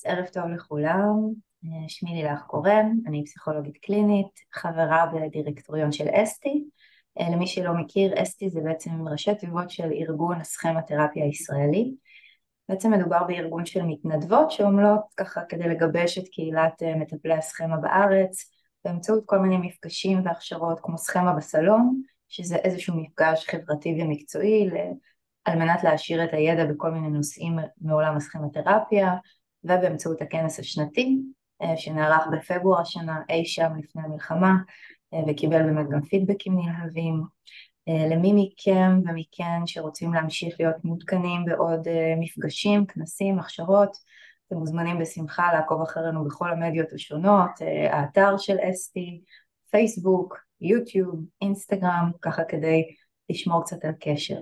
ערב טוב לכולם, שמי לילך קורן, אני פסיכולוגית קלינית, חברה בדירקטוריון של אסטי. למי שלא מכיר, אסטי זה בעצם ראשי תיבות של ארגון הסכמתרפיה הישראלי. בעצם מדובר בארגון של מתנדבות שעומלות ככה כדי לגבש את קהילת מטפלי הסכמה בארץ, באמצעות כל מיני מפגשים והכשרות כמו סכמה בסלון, שזה איזשהו מפגש חברתי ומקצועי על מנת להעשיר את הידע בכל מיני נושאים מעולם הסכמתרפיה, ובאמצעות הכנס השנתי שנערך בפברואר השנה אי שם לפני המלחמה, וקיבל באמת גם פידבקים נלהבים. למי מכם ומכן שרוצים להמשיך להיות מעודכנים בעוד מפגשים, כנסים, הכשרות, אתם מוזמנים בשמחה לעקוב אחרינו בכל המדיות השונות, האתר של אסטי, פייסבוק, יוטיוב, אינסטגרם, ככה כדי לשמור קצת על קשר.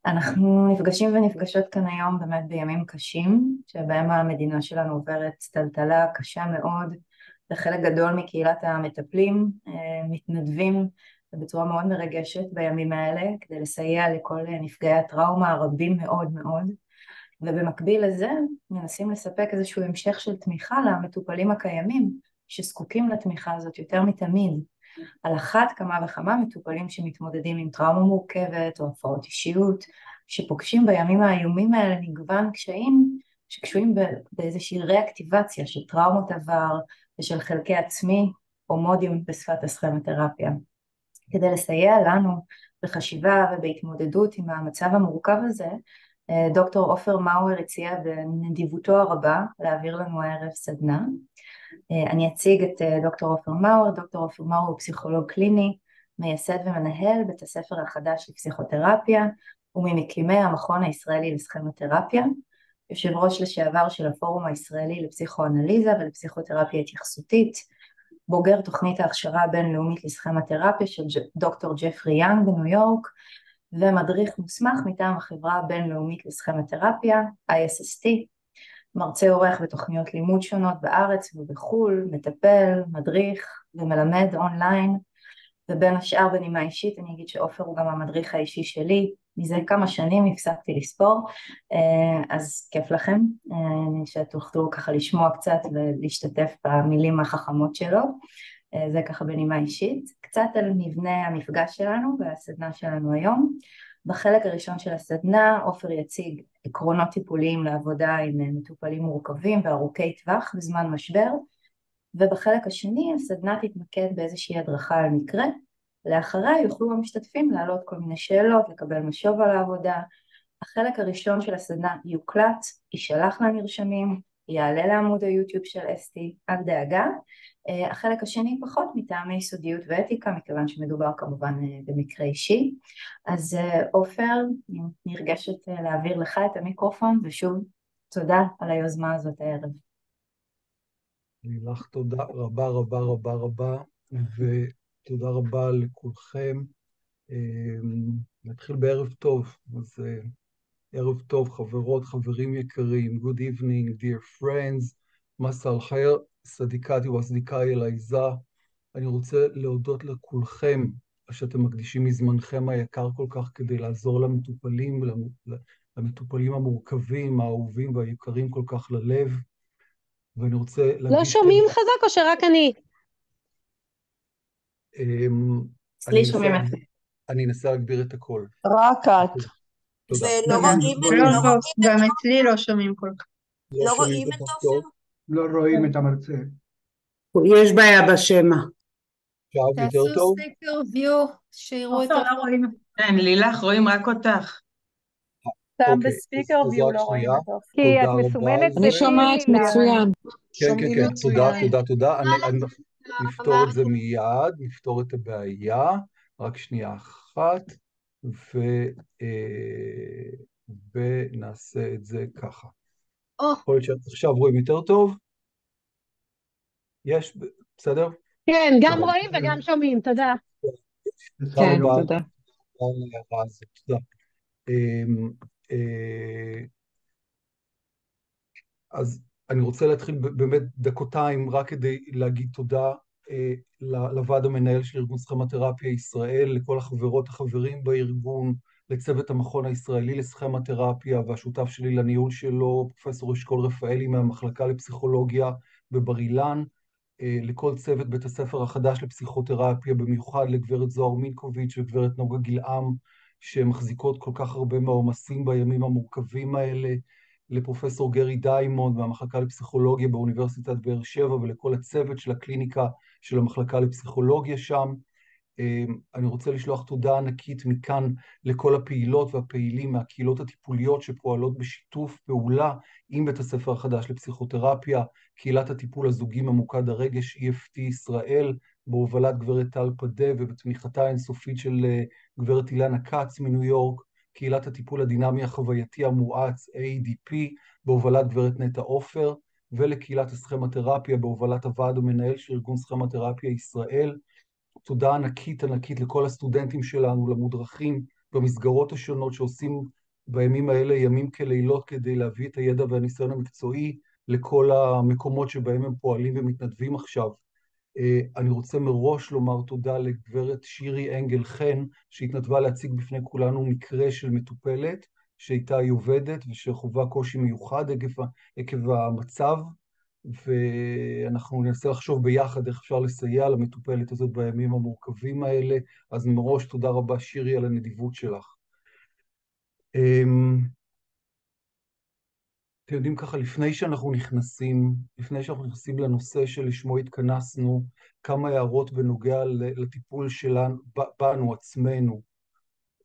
אנחנו נפגשים ונפגשות כאן היום באמת בימים קשים, שבהם המדינה שלנו עוברת טלטלה קשה מאוד, וחלק גדול מקהילת המטפלים מתנדבים בצורה מאוד מרגשת בימים האלה, כדי לסייע לכל נפגעי הטראומה הרבים מאוד מאוד, ובמקביל לזה מנסים לספק איזשהו המשך של תמיכה למטופלים הקיימים, שזקוקים לתמיכה הזאת יותר מתמיד. על אחת כמה וכמה מטופלים שמתמודדים עם טראומה מורכבת או הפרעות אישיות, שפוגשים בימים האיומים האלה מגוון קשיים שקשורים באיזושהי ריאקטיבציה של טראומות עבר ושל חלקי עצמי או מודיום בשפת הסכמתרפיה. כדי לסייע לנו בחשיבה ובהתמודדות עם המצב המורכב הזה, דוקטור עופר מאואר הציע בנדיבותו הרבה להעביר לנו הערב סדנה. אני אציג את דוקטור עופר מאואר. דוקטור עופר מאואר הוא פסיכולוג קליני, מייסד ומנהל בית הספר החדש לפסיכותרפיה, וממקימי המכון הישראלי לסכמתרפיה, יושב ראש לשעבר של הפורום הישראלי לפסיכואנליזה ולפסיכותרפיה התייחסותית, בוגר תוכנית ההכשרה הבינלאומית לסכמתרפיה של דוקטור ג'פרי יאנג בניו יורק, ומדריך מוסמך מטעם החברה הבינלאומית לסכמתרפיה, ISST, מרצה עורך בתוכניות לימוד שונות בארץ ובחול, מטפל, מדריך ומלמד אונליין, ובין השאר בנימה אישית אני אגיד שעופר הוא גם המדריך האישי שלי, מזה כמה שנים הפסקתי לספור, אז כיף לכם שתוכלו ככה לשמוע קצת ולהשתתף במילים החכמות שלו. זה ככה בנימה אישית. קצת על מבנה המפגש שלנו והסדנה שלנו היום. בחלק הראשון של הסדנה עופר יציג עקרונות טיפוליים לעבודה עם מטופלים מורכבים וארוכי טווח בזמן משבר, ובחלק השני הסדנה תתמקד באיזושהי הדרכה על מקרה. לאחריה יוכלו המשתתפים להעלות כל מיני שאלות, לקבל משוב על העבודה. החלק הראשון של הסדנה יוקלט, יישלח לנרשמים, יעלה לעמוד היוטיוב של אסטי, אל דאגה. החלק השני פחות מטעמי סודיות ואתיקה, מכיוון שמדובר כמובן במקרה אישי. אז עופר, נרגשת להעביר לך את המיקרופון, ושוב תודה על היוזמה הזאת הערב. לך תודה רבה רבה רבה רבה, ותודה רבה לכולכם. נתחיל בערב טוב, אז ערב טוב חברות, חברים יקרים, good evening, dear friends, מסא אל-חיר, סדיקתי וסדיקאי אלייזה. אני רוצה להודות לכולכם שאתם מקדישים מזמנכם היקר כל כך כדי לעזור למטופלים, למטופלים המורכבים, האהובים והיקרים כל כך ללב. ואני רוצה להגיד... לא שומעים חזק או שרק אני? אני אנסה להגביר את הכל. רק את. תודה. גם אצלי לא שומעים כל כך. לא רואים את עופר? לא רואים את המרצה. יש בעיה בשמע. עכשיו יותר טוב? תעשו ספיקר ויו, שיראו את עופר. כן, לילך, רואים רק אותך. שם בספיקר ויו לא רואים את עופר. כי את מסומנת. אני שומעת מצוין. כן, תודה. אני נפתור את זה מיד, נפתור את הבעיה. רק שנייה אחת, ונעשה את זה ככה. יכול להיות שעכשיו רואים יותר טוב? יש, בסדר? כן, גם רואים וגם שומעים, תודה. כן, תודה. תודה. אז אני רוצה להתחיל באמת דקותיים רק כדי להגיד תודה לוועד המנהל של ארגון סכמתרפיה ישראל, לכל החברות החברים בארגון, לצוות המכון הישראלי לסכמתרפיה, והשותף שלי לניהול שלו, פרופסור אשכול רפאלי מהמחלקה לפסיכולוגיה בבר אילן, לכל צוות בית הספר החדש לפסיכותרפיה, במיוחד לגברת זוהר מינקוביץ' וגברת נוגה גילעם, שמחזיקות כל כך הרבה מהעומסים בימים המורכבים האלה, לפרופסור גרי דיימונד מהמחלקה לפסיכולוגיה באוניברסיטת באר שבע, ולכל הצוות של הקליניקה של המחלקה לפסיכולוגיה שם. אני רוצה לשלוח תודה ענקית מכאן לכל הפעילות והפעילים מהקהילות הטיפוליות שפועלות בשיתוף פעולה עם בית הספר החדש לפסיכותרפיה, קהילת הטיפול הזוגי ממוקד הרגש EFT ישראל, בהובלת גברת טל פדה ובתמיכתה האינסופית של גברת אילנה כץ מניו יורק, קהילת הטיפול הדינמי החווייתי המואץ ADP, בהובלת גברת נטע עופר, ולקהילת הסכמתרפיה בהובלת הוועד המנהל של ארגון סכמתרפיה ישראל. תודה ענקית ענקית לכל הסטודנטים שלנו, למודרכים במסגרות השונות שעושים בימים האלה ימים כלילות כדי להביא את הידע והניסיון המקצועי לכל המקומות שבהם הם פועלים ומתנדבים עכשיו. אני רוצה מראש לומר תודה לגברת שירי אנגל חן, שהתנדבה להציג בפני כולנו מקרה של מטופלת, שאיתה היא עובדת ושחווה קושי מיוחד עקב המצב, ואנחנו ננסה לחשוב ביחד איך אפשר לסייע למטופלת הזאת בימים המורכבים האלה. אז מראש תודה רבה שירי על הנדיבות שלך. אתם יודעים ככה, לפני שאנחנו נכנסים לנושא שלשמו התכנסנו, כמה הערות בנוגע לטיפול שלנו, בנו עצמנו.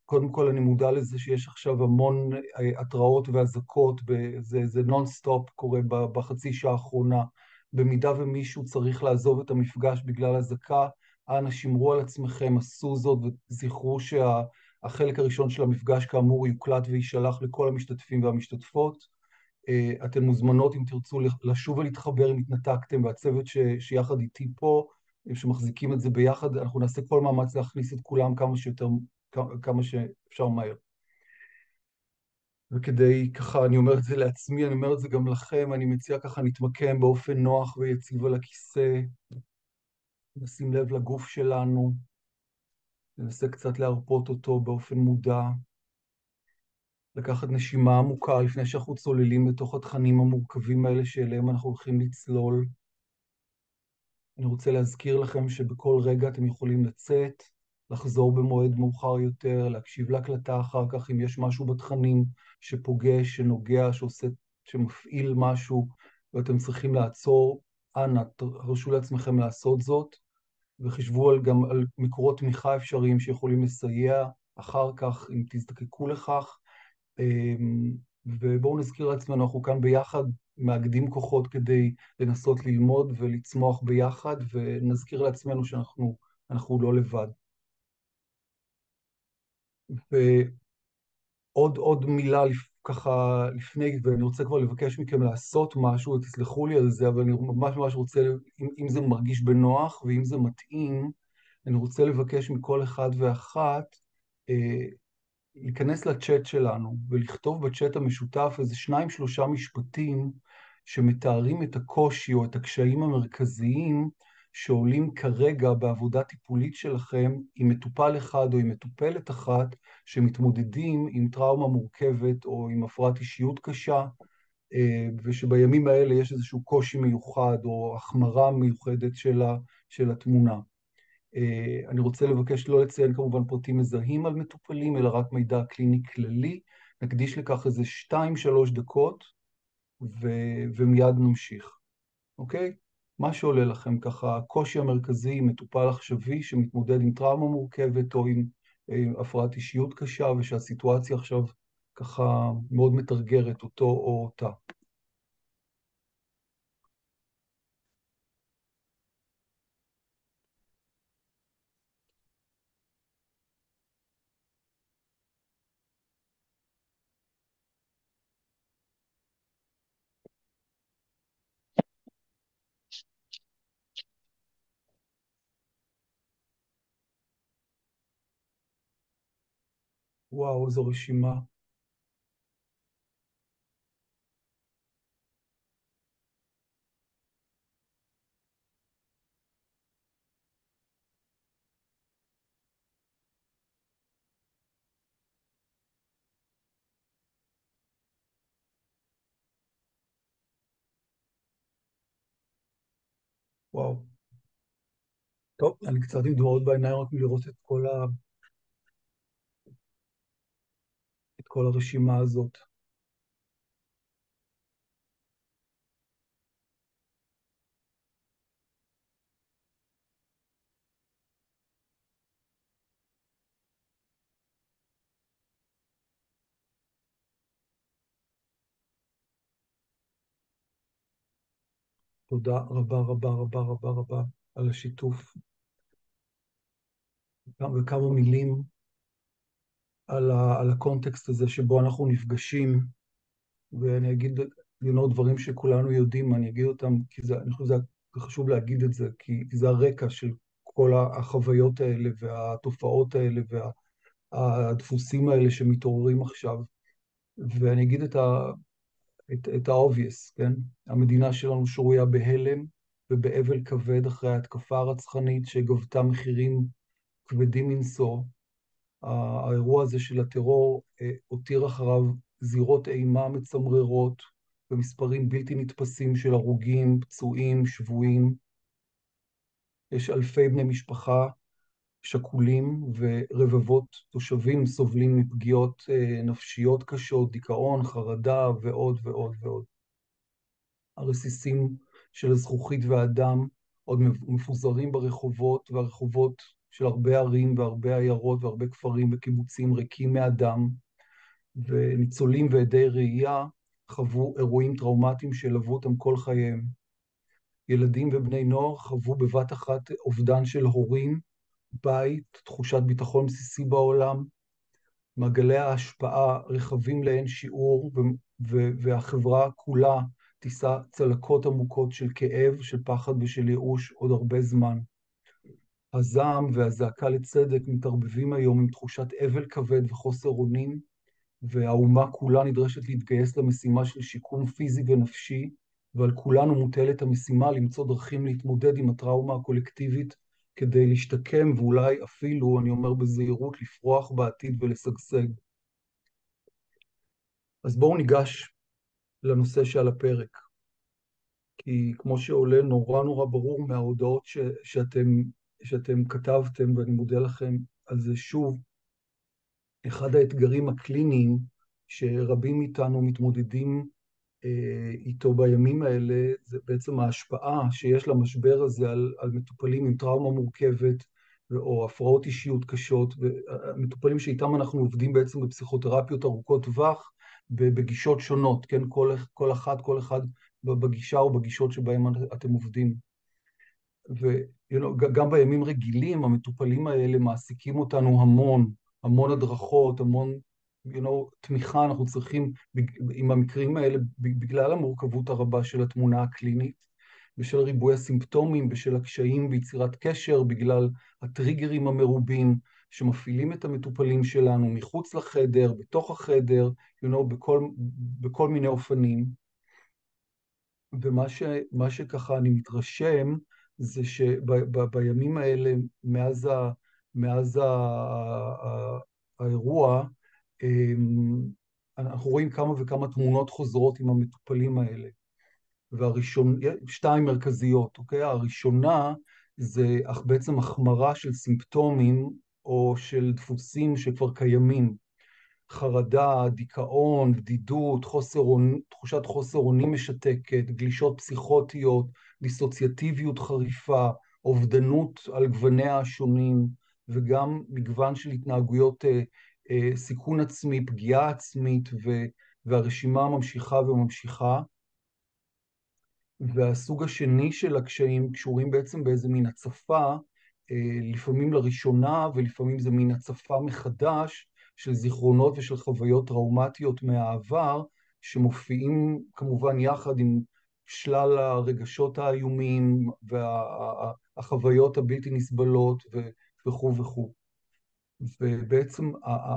קודם כל אני מודע לזה שיש עכשיו המון התראות והזקות, זה נון-סטופ קורה בחצי שעה האחרונה. במידה ומישהו צריך לעזוב את המפגש בגלל הזקה, אנא שמרו על עצמכם, עשו זאת וזכרו שהחלק הראשון של המפגש כאמור יוקלט וישלח לכל המשתתפים והמשתתפות. אתן מוזמנות אם תרצו לשוב ולהתחבר אם התנתקתם, והצוות שיחד איתי פה, שמחזיקים את זה ביחד, אנחנו נעשה כל מאמץ להכניס את כולם כמה שאפשר מהר. וכדי ככה, אני אומר את זה לעצמי, אני אומר את זה גם לכם, אני מציע ככה נתמקם באופן נוח ויציב על הכיסא, נשים לב לגוף שלנו, ננסה קצת להרפות אותו באופן מודע, לקחת נשימה עמוקה לפני שאנחנו צוללים בתוך התכנים המורכבים האלה שאליהם אנחנו הולכים לצלול. אני רוצה להזכיר לכם שבכל רגע אתם יכולים לצאת, לחזור במועד מאוחר יותר, להקשיב להקלטה אחר כך אם יש משהו בתכנים שפוגש, שנוגע, שמפעיל משהו, ואתם צריכים לעצור. אנא, תרשו לעצמכם לעשות זאת, וחשבו גם על מקורות תמיכה אפשריים שיכולים לסייע אחר כך אם תזדקקו לכך. ובואו נזכיר לעצמנו, אנחנו כאן ביחד מאגדים כוחות כדי לנסות ללמוד ולצמוח ביחד, ונזכיר לעצמנו שאנחנו לא לבד. ועוד מילה ככה לפני, ואני רוצה כבר לבקש מכם לעשות משהו, תסלחו לי על זה, אבל אני ממש ממש רוצה, אם זה מרגיש בנוח ואם זה מתאים, אני רוצה לבקש מכל אחד ואחת, להיכנס לצ'אט שלנו ולכתוב בצ'אט המשותף איזה 2-3 משפטים שמתארים את הקושי או את הקשיים המרכזיים שעולים כרגע בעבודה טיפולית שלכם עם מטופל אחד או עם מטופלת אחת שמתמודדים עם טראומה מורכבת או עם הפרעת אישיות קשה, ושבימים האלה יש איזשהו קושי מיוחד או החמרה מיוחדת של התמונה. אני רוצה לבקש לא לציין כמובן פרטים מזהים על מטופלים, אלא רק מידע קליני כללי. נקדיש לכך איזה 2-3 דקות, ומיד נמשיך. אוקיי? מה שעולה לכם ככה, הקושי המרכזי עם מטופל עכשווי שמתמודד עם טראומה מורכבת או עם הפרעת אישיות קשה, ושהסיטואציה עכשיו ככה מאוד מתרגרת אותו או אותה. וואו, איזו רשימה. וואו. טוב, אני קצת עם דמעות בעיניים רק מלראות את כל הרשימה הזאת. תודה רבה רבה רבה רבה רבה על השיתוף. וכמה מילים על הקונטקסט הזה שבו אנחנו נפגשים, ואני אגיד דברים שכולנו יודעים, אני אגיד אותם, כי אני חושב שזה חשוב להגיד את זה, כי זה הרקע של כל החוויות האלה והתופעות האלה והדפוסים האלה שמתעוררים עכשיו. ואני אגיד את ה-obvious, כן? המדינה שלנו שרויה בהלם ובאבל כבד אחרי ההתקפה הרצחנית שגבתה מחירים כבדים מנשוא. האירוע הזה של הטרור הותיר אחריו זירות אימה מצמררות במספרים בלתי נתפסים של הרוגים, פצועים, שבויים. יש אלפי בני משפחה שכולים ורבבות תושבים סובלים מפגיעות נפשיות קשות, דיכאון, חרדה ועוד ועוד ועוד. הרסיסים של הזכוכית והדם עוד מפוזרים ברחובות, והרחובות של הרבה ערים והרבה עיירות והרבה כפרים וקיבוצים ריקים מאדם, וניצולים ועדי ראייה חוו אירועים טראומטיים שלוו אותם כל חייהם. ילדים ובני נוער חוו בבת אחת אובדן של הורים, בית, תחושת ביטחון בסיסי בעולם, מעגלי ההשפעה רחבים לאין שיעור, והחברה כולה תישא צלקות עמוקות של כאב, של פחד ושל ייאוש עוד הרבה זמן. הזעם והזעקה לצדק מתערבבים היום עם תחושת אבל כבד וחוסר אונים, והאומה כולה נדרשת להתגייס למשימה של שיקום פיזי ונפשי, ועל כולנו מוטלת המשימה למצוא דרכים להתמודד עם הטראומה הקולקטיבית, כדי להשתקם ואולי אפילו, אני אומר בזהירות, לפרוח בעתיד ולשגשג. אז בואו ניגש לנושא שעל הפרק. כי כמו שעולה נורא ברור מההודעות שאתם כתבתם, ואני מודה לכם על זה שוב, אחד האתגרים הקליניים שרבים מאיתנו מתמודדים איתו בימים האלה, זה בעצם ההשפעה שיש למשבר הזה על מטופלים עם טראומה מורכבת, או הפרעות אישיות קשות, ומטופלים שאיתם אנחנו עובדים בעצם בפסיכותרפיות ארוכות טווח, בגישות שונות, כן? כל אחד בגישה או בגישות שבהם אתם עובדים. וגם בימים רגילים, המטופלים האלה מעסיקים אותנו המון הדרכות, המון תמיכה אנחנו צריכים עם המקרים האלה, בגלל המורכבות הרבה של התמונה הקלינית, בשל ריבוי הסימפטומים, בשל הקשיים ביצירת קשר, בגלל הטריגרים המרובים שמפעילים את המטופלים שלנו מחוץ לחדר, בתוך החדר, בכל מיני אופנים. ומה שככה אני מתרשם, זה שבימים האלה, מאז האירוע, אנחנו רואים כמה וכמה תמונות חוזרות עם המטופלים האלה. שתיים מרכזיות, אוקיי? הראשונה זה בעצם החמרה של סימפטומים או של דפוסים שכבר קיימים. חרדה, דיכאון, בדידות, תחושת חוסר אונים משתקת, גלישות פסיכוטיות, דיסוציאטיביות חריפה, אובדנות על גווניה השונים, וגם מגוון של התנהגויות סיכון עצמי, פגיעה עצמית, והרשימה ממשיכה וממשיכה. והסוג השני של הקשיים קשורים בעצם באיזה מין הצפה, לפעמים לראשונה ולפעמים זה מין הצפה מחדש, של זיכרונות ושל חוויות טראומטיות מהעבר, שמופיעים כמובן יחד עם שלל הרגשות האיומים והחוויות הבלתי נסבלות וכו' וכו'. ובעצם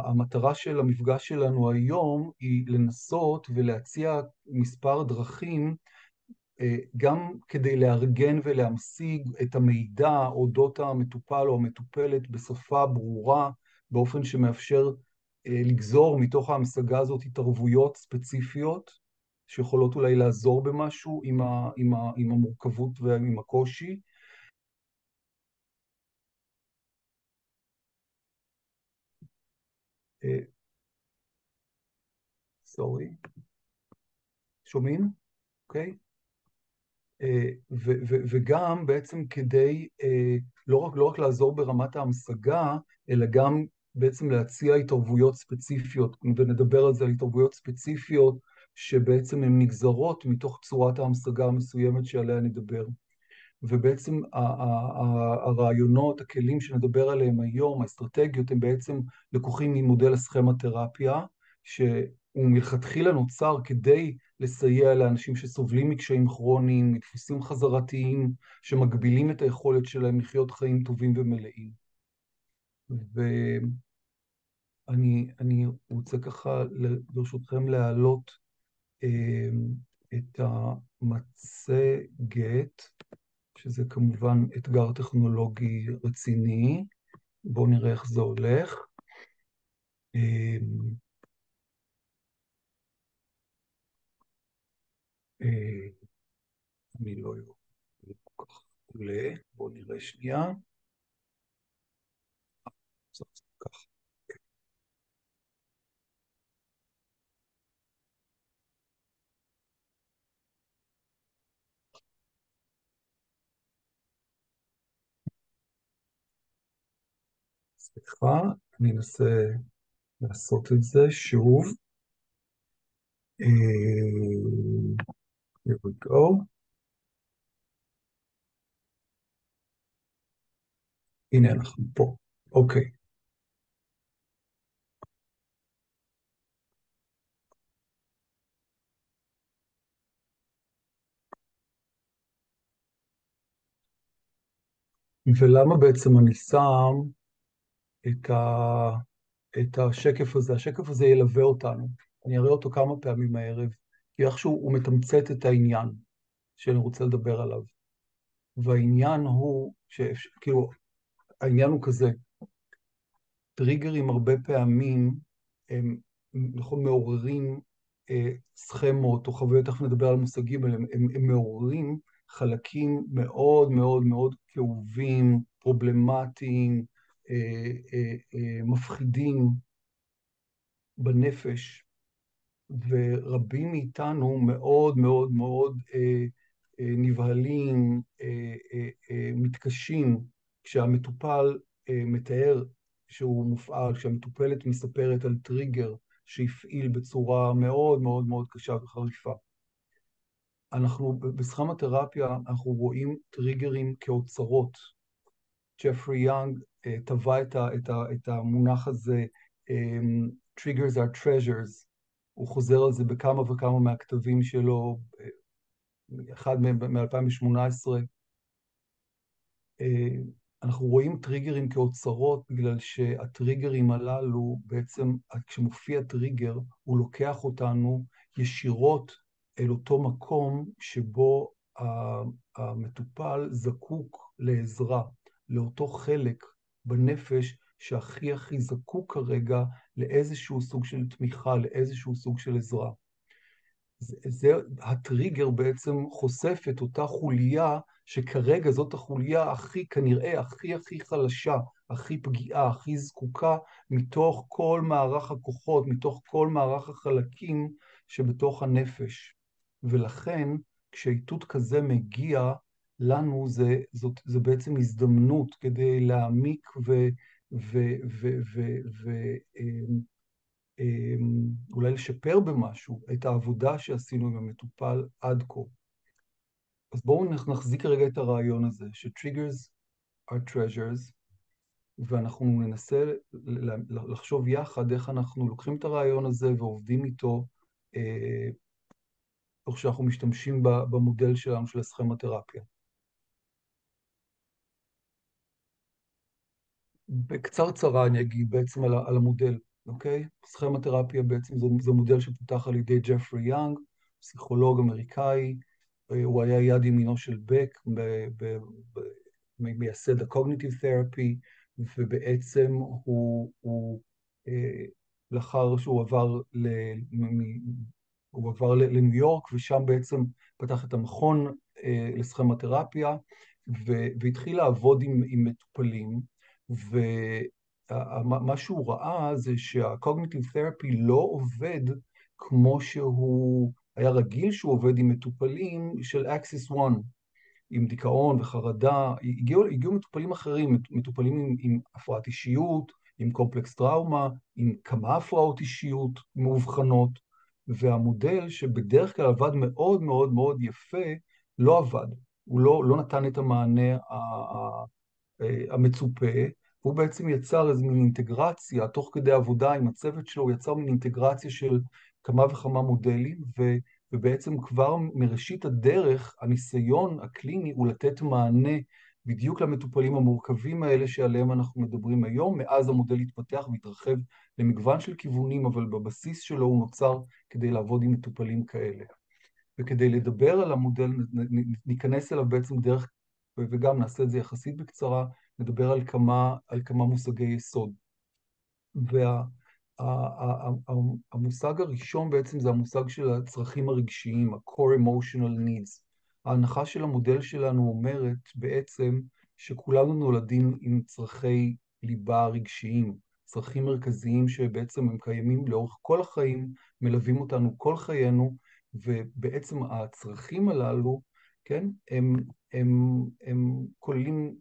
המטרה של המפגש שלנו היום היא לנסות ולהציע מספר דרכים, גם כדי לארגן ולהמשיג את המידע אודות המטופל או המטופלת בשפה ברורה, באופן שמאפשר לגזור מתוך ההמשגה הזאת התערבויות ספציפיות, שיכולות אולי לעזור במשהו עם המורכבות ועם הקושי, סורי. שומעים? אוקיי? וגם בעצם כדי לא רק לעזור ברמת ההמשגה, אלא גם בעצם להציע התערבויות ספציפיות, ונדבר על זה, על התערבויות ספציפיות שבעצם הן נגזרות מתוך צורת ההמשגה המסוימת שעליה נדבר. ובעצם הרעיונות, הכלים שנדבר עליהם היום, האסטרטגיות, הם בעצם לקוחים ממודל הסכמתרפיה, שהוא מלכתחילה נוצר כדי לסייע לאנשים שסובלים מקשיים כרוניים, מדפוסים חזרתיים, שמגבילים את היכולת שלהם לחיות חיים טובים ומלאים. ואני רוצה ככה, ברשותכם, להעלות את המצגת, שזה כמובן אתגר טכנולוגי רציני. בואו נראה איך זה הולך. אני לא כל כך עולה, בואו נראה שנייה. ככה. סליחה, אני אנסה לעשות את זה שוב. Here we go. הנה אנחנו פה. אוקיי. ולמה בעצם אני שם את השקף הזה? השקף הזה ילווה אותנו. אני אראה אותו כמה פעמים הערב, כי איכשהו הוא מתמצת את העניין שאני רוצה לדבר עליו. והעניין הוא, כאילו, העניין הוא כזה, טריגרים הרבה פעמים הם מעוררים סכמות או חוויות, תכף נדבר על מושגים, הם מעוררים חלקים מאוד מאוד מאוד כאובים, פרובלמטיים, מפחידים בנפש, ורבים מאיתנו מאוד מאוד מאוד נבהלים, מתקשים, כשהמטופל מתאר שהוא מופעל, כשהמטופלת מספרת על טריגר שהפעיל בצורה מאוד מאוד מאוד קשה וחריפה. אנחנו בסכמתרפיה, אנחנו רואים טריגרים כאוצרות. ג'פרי יאנג טבע את המונח הזה, triggers are treasures. הוא חוזר על זה בכמה וכמה מהכתבים שלו, אחד מ-2018. אנחנו רואים טריגרים כאוצרות, בגלל שהטריגרים הללו, בעצם כשמופיע טריגר, הוא לוקח אותנו ישירות אל אותו מקום שבו המטופל זקוק לעזרה, לאותו חלק בנפש שהכי הכי זקוק כרגע לאיזשהו סוג של תמיכה, לאיזשהו סוג של עזרה. הטריגר בעצם חושף את אותה חוליה, שכרגע זאת החוליה כנראה הכי חלשה, הכי פגיעה, הכי זקוקה, מתוך כל מערך הכוחות, מתוך כל מערך החלקים שבתוך הנפש. ולכן, כשאיתות כזה מגיע לנו, זה בעצם הזדמנות כדי להעמיק אולי לשפר במשהו את העבודה שעשינו עם המטופל עד כה. אז בואו נחזיק כרגע את הרעיון הזה, ש-triggers are treasures, ואנחנו ננסה לחשוב יחד איך אנחנו לוקחים את הרעיון הזה ועובדים איתו, תוך שאנחנו משתמשים במודל שלנו של הסכמתרפיה. בקצרצרה אני אגיד בעצם על המודל. אוקיי? סכמתרפיה בעצם זה מודל שפותח על ידי ג'פרי יאנג, פסיכולוג אמריקאי, הוא היה יד ימינו של בק, מייסד ה-cognitive therapy, ובעצם הוא לאחר שהוא עבר לניו יורק, ושם בעצם פתח את המכון לסכמתרפיה, והתחיל לעבוד עם מטופלים, מה שהוא ראה זה שה-cognitive therapy לא עובד כמו שהוא היה רגיל שהוא עובד עם מטופלים של Axis 1, עם דיכאון וחרדה. הגיעו מטופלים אחרים, מטופלים עם הפרעת אישיות, עם קומפלקס טראומה, עם כמה הפרעות אישיות מאובחנות, והמודל שבדרך כלל עבד מאוד מאוד מאוד יפה, לא עבד. הוא לא נתן את המענה המצופה, והוא בעצם יצר איזו מין אינטגרציה, תוך כדי עבודה עם הצוות שלו, הוא יצר מין אינטגרציה של כמה וכמה מודלים, ובעצם כבר מראשית הדרך, הניסיון הקליני הוא לתת מענה בדיוק למטופלים המורכבים האלה שעליהם אנחנו מדברים היום. מאז המודל התפתח והתרחב למגוון של כיוונים, אבל בבסיס שלו הוא נוצר כדי לעבוד עם מטופלים כאלה. וכדי לדבר על המודל, ניכנס אליו בעצם דרך, וגם נעשה את זה יחסית בקצרה, נדבר על כמה מושגי יסוד. והמושג הראשון בעצם זה המושג של הצרכים הרגשיים, ה-core emotional needs. ההנחה של המודל שלנו אומרת בעצם שכולנו נולדים עם צרכי ליבה רגשיים, צרכים מרכזיים שבעצם הם קיימים לאורך כל החיים, מלווים אותנו כל חיינו, ובעצם הצרכים הללו, כן, הם כוללים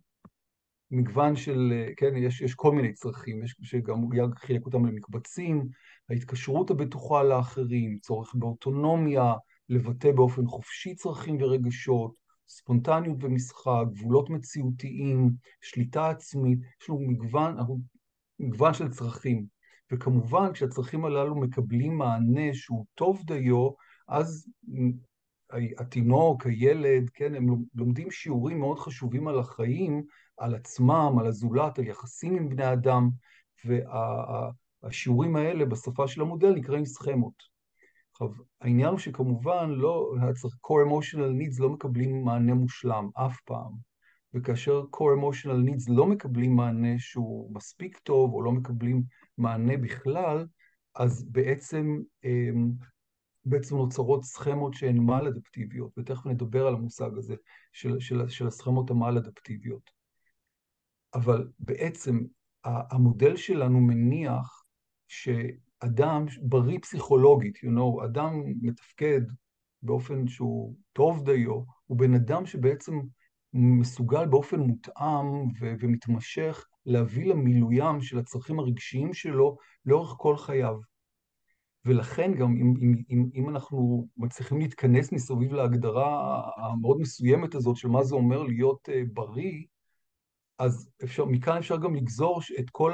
מגוון של, כן, יש כל מיני צרכים, יש שגם יאג חילק אותם למקבצים, ההתקשרות הבטוחה לאחרים, צורך באוטונומיה, לבטא באופן חופשי צרכים ורגשות, ספונטניות ומשחק, גבולות מציאותיים, שליטה עצמית, יש לנו מגוון של צרכים. וכמובן, כשהצרכים הללו מקבלים מענה שהוא טוב דיו, אז התינוק, הילד, כן, הם לומדים שיעורים מאוד חשובים על החיים, על עצמם, על הזולת, על יחסים עם בני אדם, והשיעורים האלה בשפה של המודל נקראים סכמות. עכשיו, העניין הוא שכמובן core emotional needs לא מקבלים מענה מושלם אף פעם, וכאשר core emotional needs לא מקבלים מענה שהוא מספיק טוב, או לא מקבלים מענה בכלל, אז בעצם נוצרות סכמות שהן מעל-אדפטיביות, ותכף נדבר על המושג הזה של הסכמות המעל-אדפטיביות. אבל בעצם המודל שלנו מניח שאדם בריא פסיכולוגית, אדם מתפקד באופן שהוא טוב דיו, הוא בן אדם שבעצם מסוגל באופן מותאם ומתמשך להביא למילוים של הצרכים הרגשיים שלו לאורך כל חייו. ולכן גם אם אנחנו מצליחים להתכנס מסביב להגדרה המאוד מסוימת הזאת של מה זה אומר להיות בריא, אז מכאן אפשר גם לגזור את כל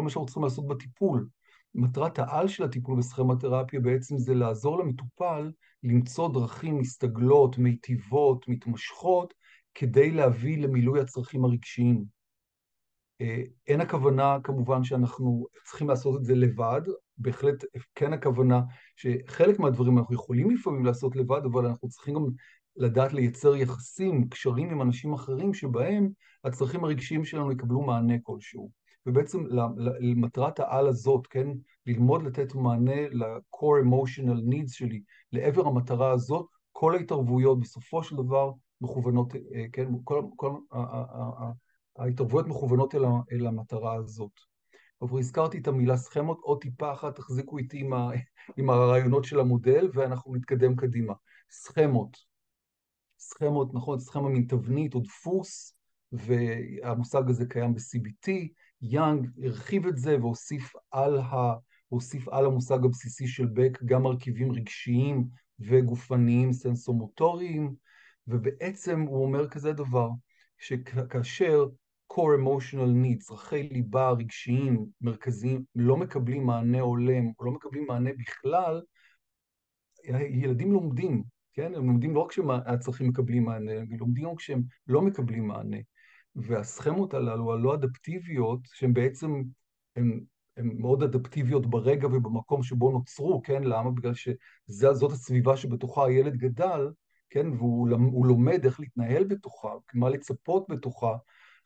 מה שאנחנו צריכים לעשות בטיפול. מטרת העל של הטיפול בסכמתרפיה בעצם זה לעזור למטופל למצוא דרכים מסתגלות, מיטיבות, מתמשכות, כדי להביא למילוי הצרכים הרגשיים. אין הכוונה כמובן שאנחנו צריכים לעשות את זה לבד, בהחלט כן הכוונה שחלק מהדברים אנחנו יכולים לפעמים לעשות לבד, אבל אנחנו צריכים גם לדעת לייצר יחסים, קשרים עם אנשים אחרים שבהם הצרכים הרגשיים שלנו יקבלו מענה כלשהו. ובעצם למטרת העל הזאת, כן, ללמוד לתת מענה ל-core emotional needs שלי, לעבר המטרה הזאת, כל ההתערבויות בסופו של דבר מכוונות, כן, כל ההתערבויות מכוונות אל המטרה הזאת. אבל הזכרתי את המילה סכמות, עוד טיפה אחת תחזיקו איתי עם הרעיונות של המודל, ואנחנו נתקדם קדימה. סכמות, נכון, סכמה מן תבנית או דפוס, והמושג הזה קיים ב-CBT, יאנג הרחיב את זה והוסיף על המושג הבסיסי של בק גם מרכיבים רגשיים וגופניים סנסומוטוריים, ובעצם הוא אומר כזה דבר, שכאשר core emotional needs, צרכי ליבה רגשיים מרכזיים, לא מקבלים מענה הולם, או לא מקבלים מענה בכלל, ילדים לומדים, כן? הם לומדים לא רק שהצרכים מקבלים מענה, הם לומדים רק שהם לא מקבלים מענה. והסכמות הללו, הלא אדפטיביות, שהן בעצם, הן מאוד אדפטיביות ברגע ובמקום שבו נוצרו, כן? למה? בגלל שזאת הסביבה שבתוכה הילד גדל, כן? והוא לומד איך להתנהל בתוכה, מה לצפות בתוכה.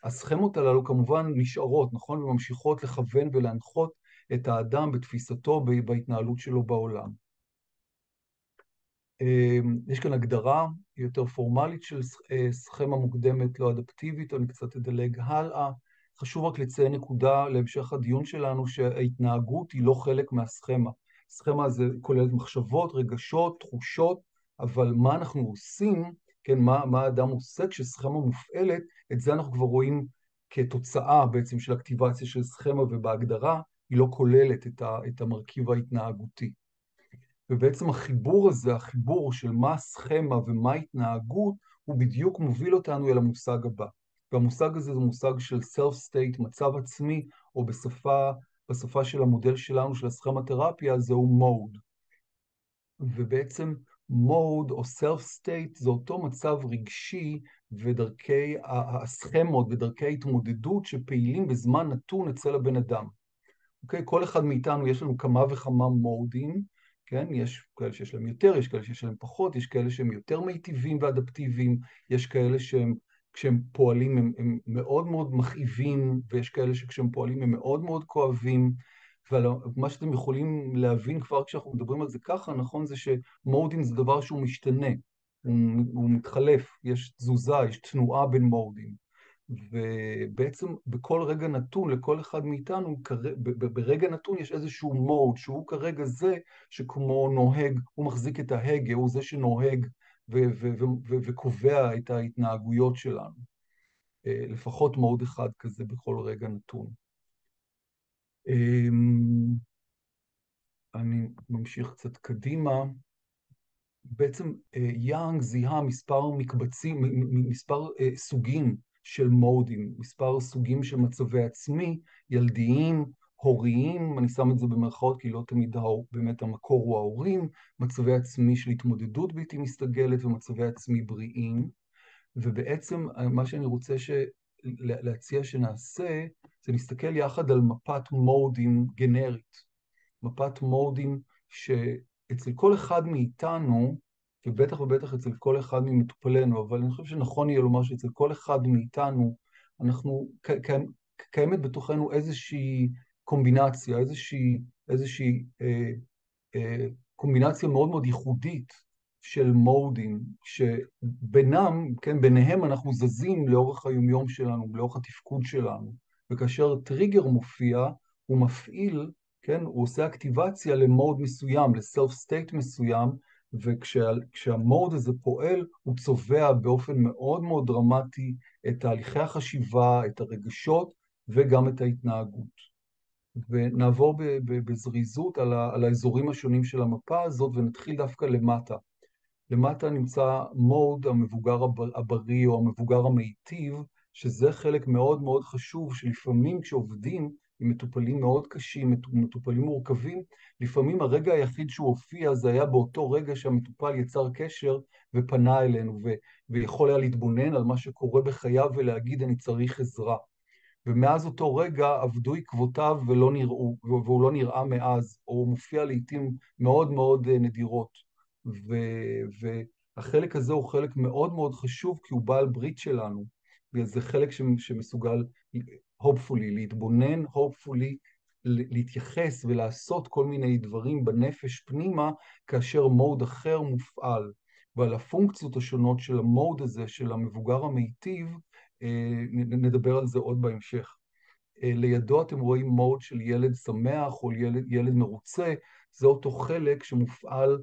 הסכמות הללו כמובן נשארות, נכון? וממשיכות לכוון ולהנחות את האדם בתפיסתו, בהתנהלות שלו בעולם. יש כאן הגדרה יותר פורמלית של סכמה מוקדמת לא אדפטיבית, אני קצת אדלג הלאה. חשוב רק לציין נקודה להמשך הדיון שלנו, שההתנהגות היא לא חלק מהסכמה. סכמה זה כוללת מחשבות, רגשות, תחושות, אבל מה אנחנו עושים, כן, מה האדם עושה כשסכמה מופעלת, את זה אנחנו כבר רואים כתוצאה בעצם של אקטיבציה של סכמה, ובהגדרה היא לא כוללת את המרכיב ההתנהגותי. ובעצם החיבור הזה, החיבור של מה סכמה ומה התנהגות, הוא בדיוק מוביל אותנו אל המושג הבא. והמושג הזה זה מושג של self-state, מצב עצמי, או בשפה של המודל שלנו, של הסכמתרפיה, זהו mode. ובעצם mode או self-state זה אותו מצב רגשי ודרכי הסכמות ודרכי ההתמודדות שפעילים בזמן נתון אצל הבן אדם. אוקיי? כל אחד מאיתנו יש לנו כמה וכמה מודים, כן? יש כאלה שיש להם יותר, יש כאלה שיש להם פחות, יש כאלה שהם יותר מיטיבים ואדפטיביים, יש כאלה שהם, כשהם פועלים הם מאוד מאוד מכאיבים, ויש כאלה שכשהם פועלים הם מאוד מאוד כואבים, ומה שאתם יכולים להבין כבר כשאנחנו מדברים על זה ככה, נכון, זה שמודים זה דבר שהוא משתנה, הוא מתחלף, יש תזוזה, יש תנועה בין מודים. ובעצם בכל רגע נתון, לכל אחד מאיתנו, ברגע נתון יש איזשהו מוד, שהוא כרגע זה שכמו נוהג, הוא מחזיק את ההגה, הוא זה שנוהג וקובע את ההתנהגויות שלנו. לפחות מוד אחד כזה בכל רגע נתון. אני ממשיך קצת קדימה. בעצם יאנג זיהה מספר מקבצים, מספר סוגים של מודים, מספר סוגים של מצבי עצמי, ילדיים, הוריים, אני שם את זה במרכאות כי לא תמיד באמת המקור הוא ההורים, מצבי עצמי של התמודדות בלתי מסתגלת ומצבי עצמי בריאים, ובעצם מה שאני רוצה להציע שנעשה, זה להסתכל יחד על מפת מודים גנרית, מפת מודים שאצל כל אחד מאיתנו, ובטח ובטח אצל כל אחד ממטופלינו, אבל אני חושב שנכון יהיה לומר שאצל כל אחד מאיתנו, קיימת בתוכנו איזושהי קומבינציה, איזושהי קומבינציה מאוד מאוד ייחודית של מודים, שבינם, כן, ביניהם אנחנו זזים לאורך היומיום שלנו, לאורך התפקוד שלנו, וכאשר טריגר מופיע, הוא מפעיל, כן, הוא עושה אקטיבציה למוד מסוים, לסלף-סטייט מסוים, וכשהמוד הזה פועל, הוא צובע באופן מאוד מאוד דרמטי את תהליכי החשיבה, את הרגשות וגם את ההתנהגות. ונעבור בזריזות על האזורים השונים של המפה הזאת, ונתחיל דווקא למטה. למטה נמצא מוד המבוגר הבריא או המבוגר המיטיב, שזה חלק מאוד מאוד חשוב, שלפעמים כשעובדים עם מטופלים מאוד קשים, מטופלים מורכבים, לפעמים הרגע היחיד שהוא הופיע, זה היה באותו רגע שהמטופל יצר קשר ופנה אלינו, ויכול היה להתבונן על מה שקורה בחייו ולהגיד, אני צריך עזרה. ומאז אותו רגע עבדו עקבותיו ולא נראו, והוא לא נראה מאז, או הוא מופיע לעתים מאוד מאוד נדירות. והחלק הזה הוא חלק מאוד מאוד חשוב, כי הוא בעל ברית שלנו, וזה חלק שמסוגל, hopefully, להתבונן, hopefully, להתייחס ולעשות כל מיני דברים בנפש פנימה, כאשר מוד אחר מופעל. ועל הפונקציות השונות של המוד הזה, של המבוגר המיטיב, נדבר על זה עוד בהמשך. לידו אתם רואים מוד של ילד שמח או ילד מרוצה, זה אותו חלק שמופעל,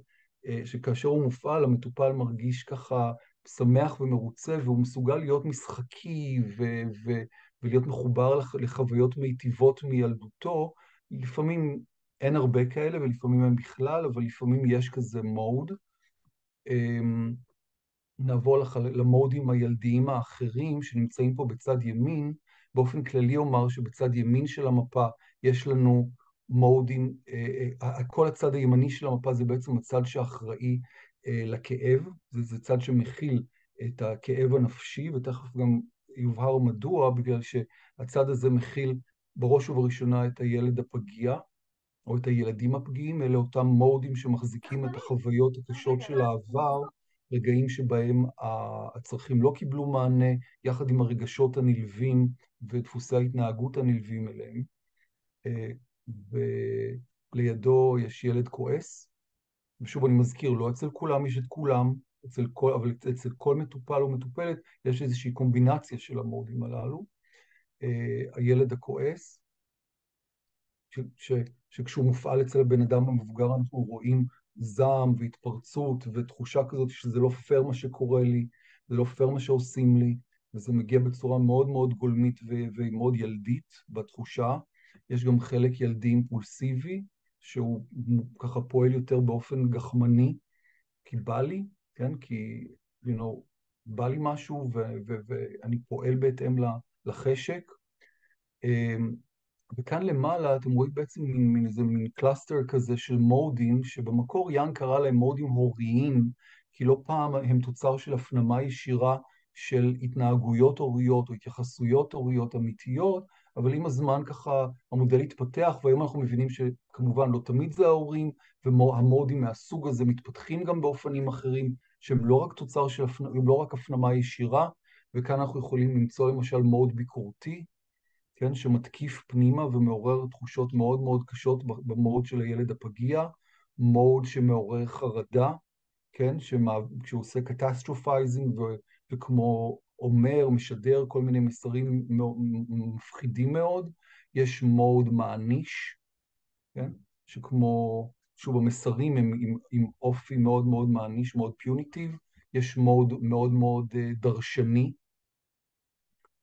שכאשר הוא מופעל, המטופל מרגיש ככה שמח ומרוצה, והוא מסוגל להיות משחקי ולהיות מחובר לחוויות מיטיבות מילדותו. לפעמים אין הרבה כאלה ולפעמים אין בכלל, אבל לפעמים יש כזה מוד. נעבור למודים הילדיים האחרים שנמצאים פה בצד ימין. באופן כללי אומר שבצד ימין של המפה יש לנו מודים, כל הצד הימני של המפה זה בעצם הצד שאחראי לכאב, זה צד שמכיל את הכאב הנפשי, ותכף גם יובהר מדוע, בגלל שהצד הזה מכיל בראש ובראשונה את הילד הפגיע, או את הילדים הפגיעים, אלה אותם מודים שמחזיקים את החוויות הקשות של העבר, רגעים שבהם הצרכים לא קיבלו מענה, יחד עם הרגשות הנלווים ודפוסי ההתנהגות הנלווים אליהם. ולידו יש ילד כועס, ושוב אני מזכיר, לא אצל כולם יש את כולם, אבל אצל כל מטופל או מטופלת יש איזושהי קומבינציה של המודים הללו. הילד הכועס, שכשהוא מופעל אצל הבן אדם המבוגר אנחנו רואים זעם והתפרצות ותחושה כזאת שזה לא פייר מה שקורה לי, זה לא פייר מה שעושים לי, וזה מגיע בצורה מאוד מאוד גולמית ומאוד ילדית בתחושה. יש גם חלק ילדי אימפולסיבי, שהוא ככה פועל יותר באופן גחמני, כי בא לי, כן? כי, בא לי משהו ואני פועל בהתאם לחשק. וכאן למעלה אתם רואים בעצם איזה מין קלאסטר כזה של מודים, שבמקור יאן קרא להם מודים הוריים, כי לא פעם הם תוצר של הפנמה ישירה של התנהגויות הוריות או התייחסויות הוריות אמיתיות, אבל עם הזמן ככה המודל התפתח, והיום אנחנו מבינים שכמובן לא תמיד זה ההורים, והמודים מהסוג הזה מתפתחים גם באופנים אחרים, שהם לא רק תוצר של לא רק הפנמה ישירה, וכאן אנחנו יכולים למצוא למשל מוד ביקורתי, כן, שמתקיף פנימה ומעורר תחושות מאוד מאוד קשות במוד של הילד הפגיע, מוד שמעורר חרדה, כן, כשהוא עושה קטסטרופייזינג וכמו אומר, משדר כל מיני מסרים מפחידים מאוד. יש מוד מעניש, כן, שוב המסרים הם עם אופי מאוד מאוד מעניש, מאוד פיוניטיב. יש מוד מאוד מאוד דרשני,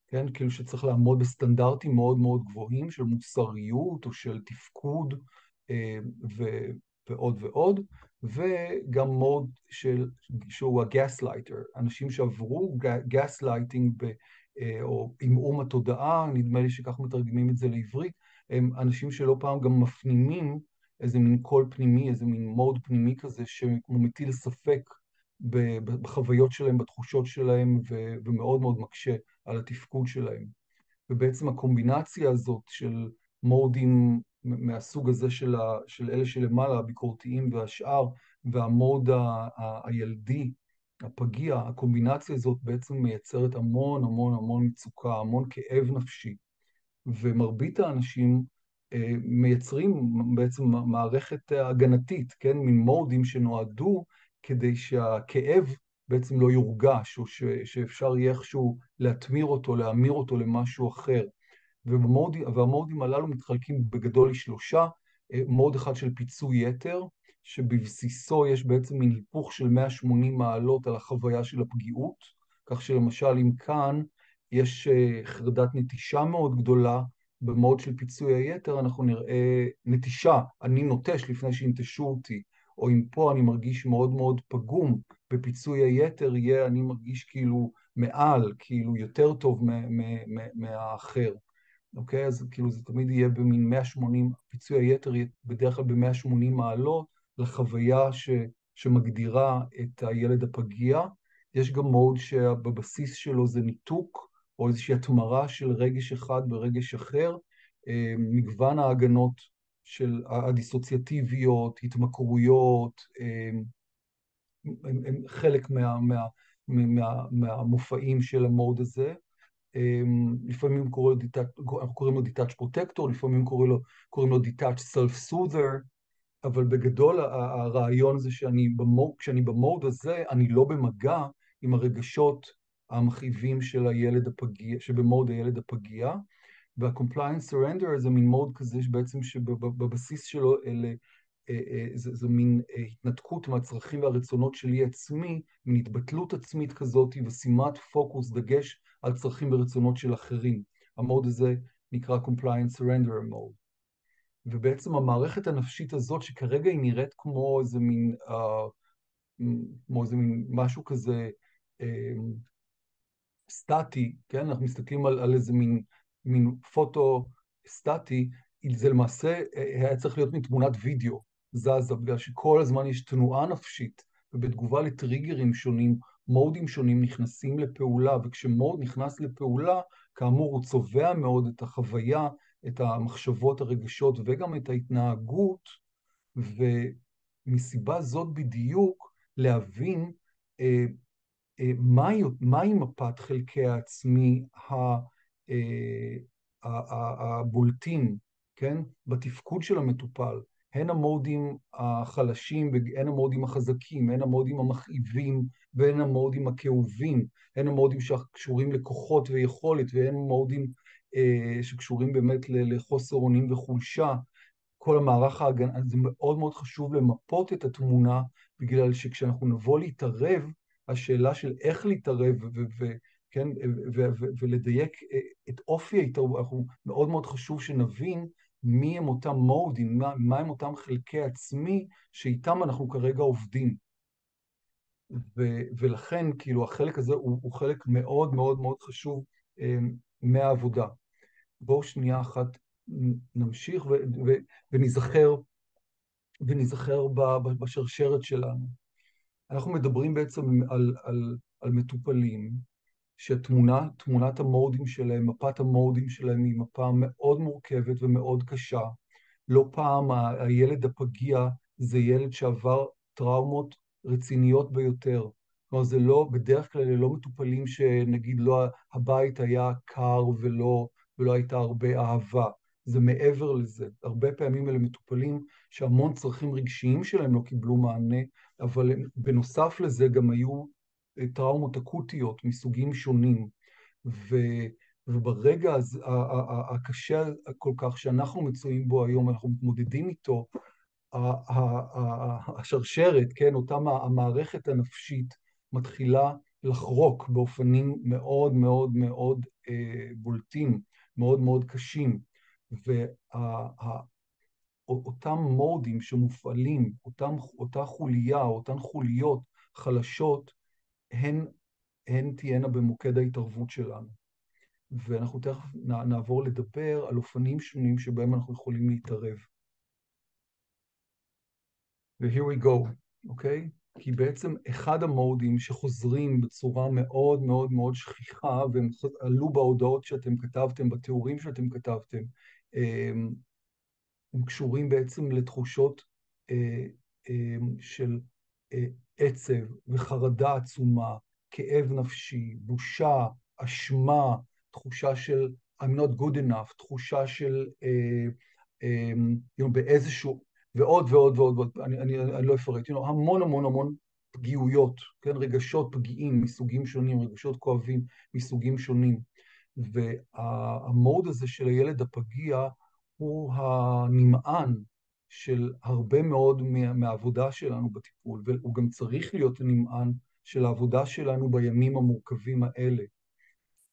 כן, כאילו שצריך לעמוד בסטנדרטים מאוד מאוד גבוהים של מוסריות או של תפקוד ועוד ועוד, וגם מוד שהוא הגסלייטר, אנשים שעברו גסלייטינג או עמעום התודעה, נדמה לי שכך מתרגמים את זה לעברית, הם אנשים שלא פעם גם מפנימים איזה מין קול פנימי, איזה מין מוד פנימי כזה שהוא מטיל ספק בחוויות שלהם, בתחושות שלהם, ומאוד מאוד מקשה על התפקוד שלהם. ובעצם הקומבינציה הזאת של מודים מהסוג הזה של אלה שלמעלה, הביקורתיים והשאר, והמוד הילדי, הפגיע, הקומבינציה הזאת בעצם מייצרת המון המון המון מצוקה, המון כאב נפשי. ומרבית האנשים מייצרים בעצם מערכת הגנתית, כן? מין מודים שנועדו כדי שהכאב בעצם לא יורגש, או שאפשר יהיה איכשהו להתמיר אותו, להמיר אותו למשהו אחר. והמודים הללו מתחלקים בגדול לשלושה, מוד אחד של פיצוי יתר, שבבסיסו יש בעצם מין היפוך של 180 מעלות על החוויה של הפגיעות, כך שלמשל אם כאן יש חרדת נטישה מאוד גדולה, במוד של פיצוי היתר אנחנו נראה נטישה, אני נוטש לפני שינטשו אותי, או אם פה אני מרגיש מאוד מאוד פגום, בפיצוי היתר יהיה אני מרגיש כאילו מעל, כאילו יותר טוב מהאחר. אוקיי? אז כאילו זה תמיד יהיה במין 180, פיצוי היתר יהיה בדרך כלל ב-180 מעלות, לחוויה שמגדירה את הילד הפגיע. יש גם מוד שבבסיס שלו זה ניתוק, או איזושהי התמרה של רגש אחד ברגש אחר, מגוון ההגנות של הדיסוציאטיביות, התמכרויות, הם חלק מהמופעים של המוד הזה. לפעמים אנחנו קוראים לו detach protector, לפעמים קוראים לו detach self-soother, אבל בגדול הרעיון זה כשאני במוד הזה, אני לא במגע עם הרגשות המכאיבים של הילד הפגיע, שבמוד הילד הפגיע, וה-compliance surrender זה מין מוד כזה שבעצם שבבסיס שלו זה מין התנתקות מהצרכים והרצונות שלי עצמי, מין התבטלות עצמית כזאת ושימת פוקוס, דגש על צרכים ורצונות של אחרים. המוד הזה נקרא compliance surrender mode. ובעצם המערכת הנפשית הזאת שכרגע היא נראית כמו איזה מין משהו כזה סטטי, כן? אנחנו מסתכלים על איזה מין פוטו סטטי, זה למעשה היה צריך להיות מתמונת וידאו זזה, בגלל שכל הזמן יש תנועה נפשית, ובתגובה לטריגרים שונים, מודים שונים נכנסים לפעולה, וכשמוד נכנס לפעולה, כאמור הוא צובע מאוד את החוויה, את המחשבות, הרגשות, וגם את ההתנהגות, ומסיבה זאת בדיוק להבין מהי מפת חלקי העצמי הבולטים, כן? בתפקוד של המטופל, הן המודים החלשים והן המודים החזקים, הן המודים המכאיבים והן המודים הכאובים, הן המודים שקשורים לכוחות ויכולת והן המודים שקשורים באמת לחוסר אונים וחולשה, כל המערך ההגנה, זה מאוד מאוד חשוב למפות את התמונה, בגלל שכשאנחנו נבוא להתערב, השאלה של איך להתערב, כן, ולדייק את אופי ההתערבות, אנחנו מאוד מאוד חשוב שנבין מי הם אותם מודים, מה הם אותם חלקי עצמי, שאיתם אנחנו כרגע עובדים. ולכן, כאילו, החלק הזה הוא חלק מאוד מאוד מאוד חשוב מהעבודה. בואו שנייה אחת נמשיך ונזכר בשרשרת שלנו. אנחנו מדברים בעצם על מטופלים, שתמונת המודים שלהם, מפת המודים שלהם היא מפה מאוד מורכבת ומאוד קשה. לא פעם הילד הפגיע זה ילד שעבר טראומות רציניות ביותר. כלומר, זה לא, בדרך כלל לא מטופלים שנגיד לא, הבית היה קר ולא הייתה הרבה אהבה. זה מעבר לזה. הרבה פעמים אלה מטופלים שהמון צרכים רגשיים שלהם לא קיבלו מענה, אבל בנוסף לזה גם היו טראומות אקוטיות מסוגים שונים. וברגע הקשה כל כך שאנחנו מצויים בו היום, אנחנו מתמודדים איתו, השרשרת, כן, אותה המערכת הנפשית מתחילה לחרוק באופנים מאוד מאוד מאוד בולטים, מאוד מאוד קשים. ואותם מודים שמופעלים, אותה חוליה, אותן חוליות חלשות, הן תהיינה במוקד ההתערבות שלנו. ואנחנו תכף נעבור לדבר על אופנים שונים שבהם אנחנו יכולים להתערב. ו-here we go, אוקיי? כי בעצם אחד המודים שחוזרים בצורה מאוד מאוד מאוד שכיחה, והם עלו בהודעות שאתם כתבתם, בתיאורים שאתם כתבתם, הם קשורים בעצם לתחושות של עצב וחרדה עצומה, כאב נפשי, בושה, אשמה, תחושה של I'm not good enough, תחושה של באיזשהו, ועוד ועוד ועוד, אני לא אפרט, המון המון המון פגיעויות, כן, רגשות פגיעים מסוגים שונים, רגשות כואבים מסוגים שונים, והמוד הזה של הילד הפגיע הוא הנמען של הרבה מאוד מהעבודה שלנו בטיפול, והוא גם צריך להיות הנמען של העבודה שלנו בימים המורכבים האלה.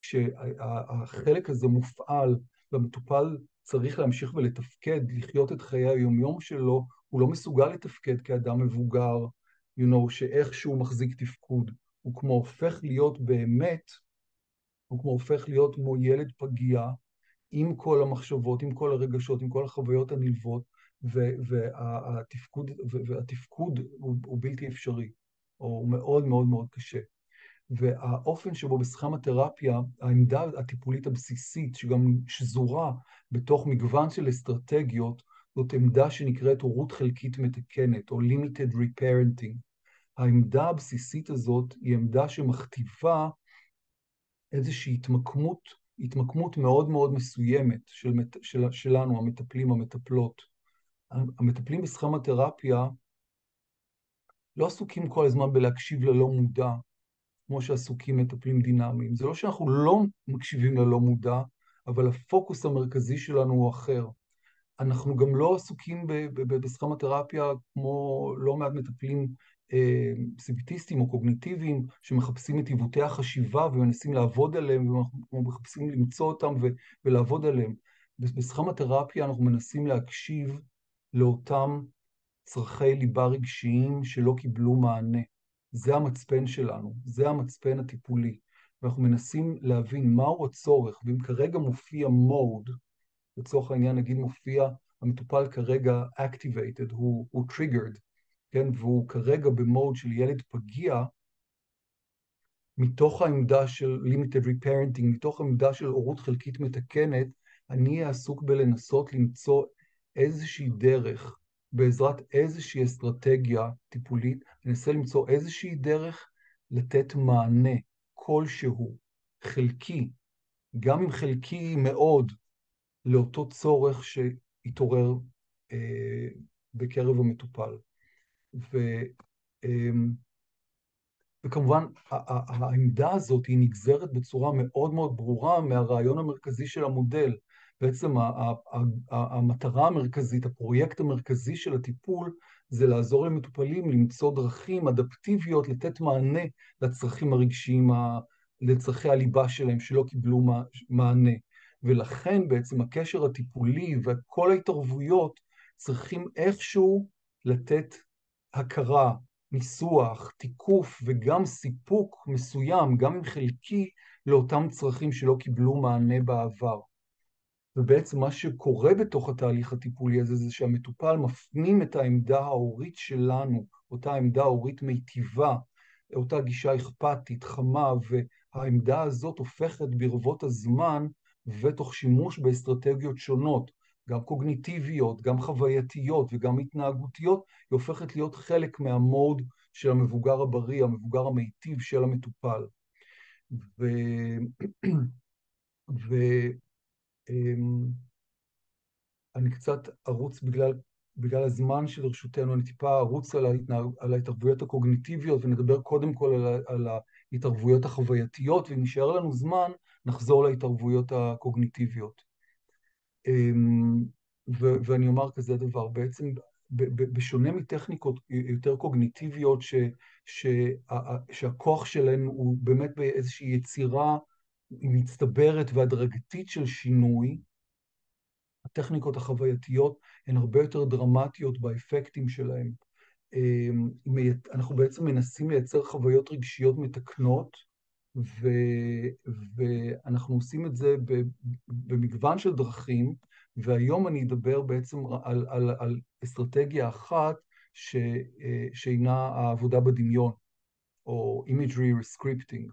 כשהחלק הזה מופעל והמטופל צריך להמשיך ולתפקד, לחיות את חיי היומיום שלו, הוא לא מסוגל לתפקד כאדם מבוגר, שאיכשהו מחזיק תפקוד. הוא כמו הופך להיות באמת, הוא כמו הופך להיות כמו ילד פגיע, עם כל המחשבות, עם כל הרגשות, עם כל החוויות הנלוות, והתפקוד הוא בלתי אפשרי, או הוא מאוד מאוד מאוד קשה. והאופן שבו בסכמתרפיה, העמדה הטיפולית הבסיסית, שגם שזורה בתוך מגוון של אסטרטגיות, זאת עמדה שנקראת הורות חלקית מתקנת, או limited reparenting. העמדה הבסיסית הזאת היא עמדה שמכתיבה איזושהי התמקמות מאוד מאוד מסוימת שלנו, המטפלים, המטפלות. המטפלים בסכמתרפיה לא עסוקים כל הזמן בלהקשיב ללא מודע, כמו שעסוקים מטפלים דינמיים. זה לא שאנחנו לא מקשיבים ללא מודע, אבל הפוקוס המרכזי שלנו הוא אחר. אנחנו גם לא עסוקים בסכמתרפיה כמו לא מעט מטפלים פסיביטיסטים או קוגניטיביים, שמחפשים את עיוותי החשיבה ומנסים לעבוד עליהם, ומחפשים למצוא אותם ולעבוד עליהם. בסכמתרפיה אנחנו מנסים להקשיב לאותם צרכי ליבה רגשיים שלא קיבלו מענה. זה המצפן שלנו, זה המצפן הטיפולי. ואנחנו מנסים להבין מהו הצורך, ואם כרגע מופיע מוד, לצורך העניין נגיד מופיע, המטופל כרגע activated, הוא triggered, כן? והוא כרגע במוד של ילד פגיע, מתוך העמדה של limited reparenting, מתוך העמדה של הורות חלקית מתקנת, אני אהיה עסוק בלנסות למצוא איזושהי דרך, בעזרת איזושהי אסטרטגיה טיפולית, ננסה למצוא איזושהי דרך לתת מענה כלשהו, חלקי, גם אם חלקי מאוד, לאותו צורך שהתעורר בקרב המטופל. וכמובן, העמדה הזאת היא נגזרת בצורה מאוד מאוד ברורה מהרעיון המרכזי של המודל. בעצם המטרה המרכזית, הפרויקט המרכזי של הטיפול, זה לעזור למטופלים למצוא דרכים אדפטיביות, לתת מענה לצרכים הרגשיים, לצרכי הליבה שלהם שלא קיבלו מענה. ולכן בעצם הקשר הטיפולי וכל ההתערבויות צריכים איכשהו לתת הכרה, ניסוח, תיקוף וגם סיפוק מסוים, גם אם חלקי, לאותם צרכים שלא קיבלו מענה בעבר. ובעצם מה שקורה בתוך התהליך הטיפולי הזה, זה שהמטופל מפנים את העמדה ההורית שלנו, אותה עמדה הורית מיטיבה, אותה גישה אכפתית, חמה, והעמדה הזאת הופכת ברבות הזמן, ותוך שימוש באסטרטגיות שונות, גם קוגניטיביות, גם חווייתיות וגם התנהגותיות, היא הופכת להיות חלק מהמוד של המבוגר הבריא, המבוגר המיטיב של המטופל. אני קצת ארוץ בגלל הזמן שלרשותנו, אני טיפה ארוץ על ההתערבויות הקוגניטיביות, ונדבר קודם כל על ההתערבויות החווייתיות, ואם נשאר לנו זמן, נחזור להתערבויות הקוגניטיביות. ואני אומר כזה דבר, בעצם בשונה מטכניקות יותר קוגניטיביות, שהכוח שלהן הוא באמת באיזושהי יצירה מצטברת והדרגתית של שינוי, הטכניקות החווייתיות הן הרבה יותר דרמטיות באפקטים שלהן. אנחנו בעצם מנסים לייצר חוויות רגשיות מתקנות, ואנחנו עושים את זה במגוון של דרכים, והיום אני אדבר בעצם על אסטרטגיה אחת שהינה העבודה בדמיון, או imagery rescripting.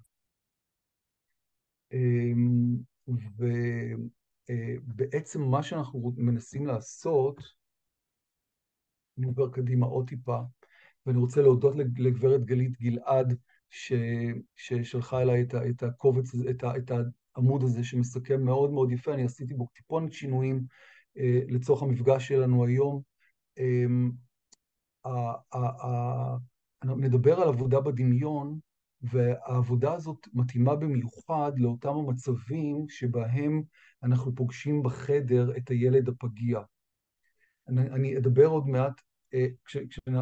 ובעצם מה שאנחנו מנסים לעשות, אני עובר קדימה עוד טיפה, ואני רוצה להודות לגברת גלית גלעד, ששלחה אליי את הקובץ, את העמוד הזה שמסכם מאוד מאוד יפה, אני עשיתי בו טיפונת שינויים לצורך המפגש שלנו היום. נדבר על עבודה בדמיון, והעבודה הזאת מתאימה במיוחד לאותם המצבים שבהם אנחנו פוגשים בחדר את הילד הפגיע. אני אדבר עוד מעט,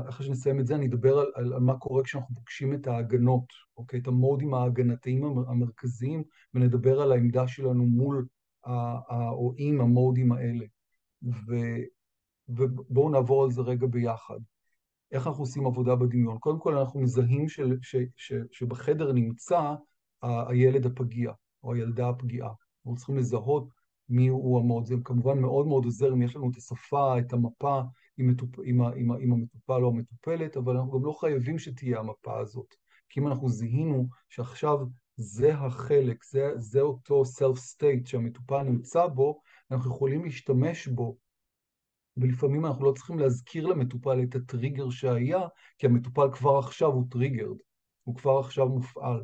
אחרי שנסיים את זה, אני אדבר על מה קורה כשאנחנו פוגשים את ההגנות, אוקיי? את המודים ההגנתיים המרכזיים, ונדבר על העמדה שלנו מול או עם המודים האלה. ובואו נעבור על זה רגע ביחד. איך אנחנו עושים עבודה בדמיון? קודם כל אנחנו מזהים שבחדר נמצא הילד הפגיע, או הילדה הפגיעה. אנחנו צריכים לזהות מי הוא המוד. זה כמובן מאוד מאוד עוזר אם יש לנו את השפה, את המפה, עם המטופל או המטופלת, אבל אנחנו גם לא חייבים שתהיה המפה הזאת. כי אם אנחנו זיהינו שעכשיו זה החלק, זה אותו self-state שהמטופל נמצא בו, אנחנו יכולים להשתמש בו, ולפעמים אנחנו לא צריכים להזכיר למטופל את הטריגר שהיה, כי המטופל כבר עכשיו הוא טריגרד, הוא כבר עכשיו מופעל.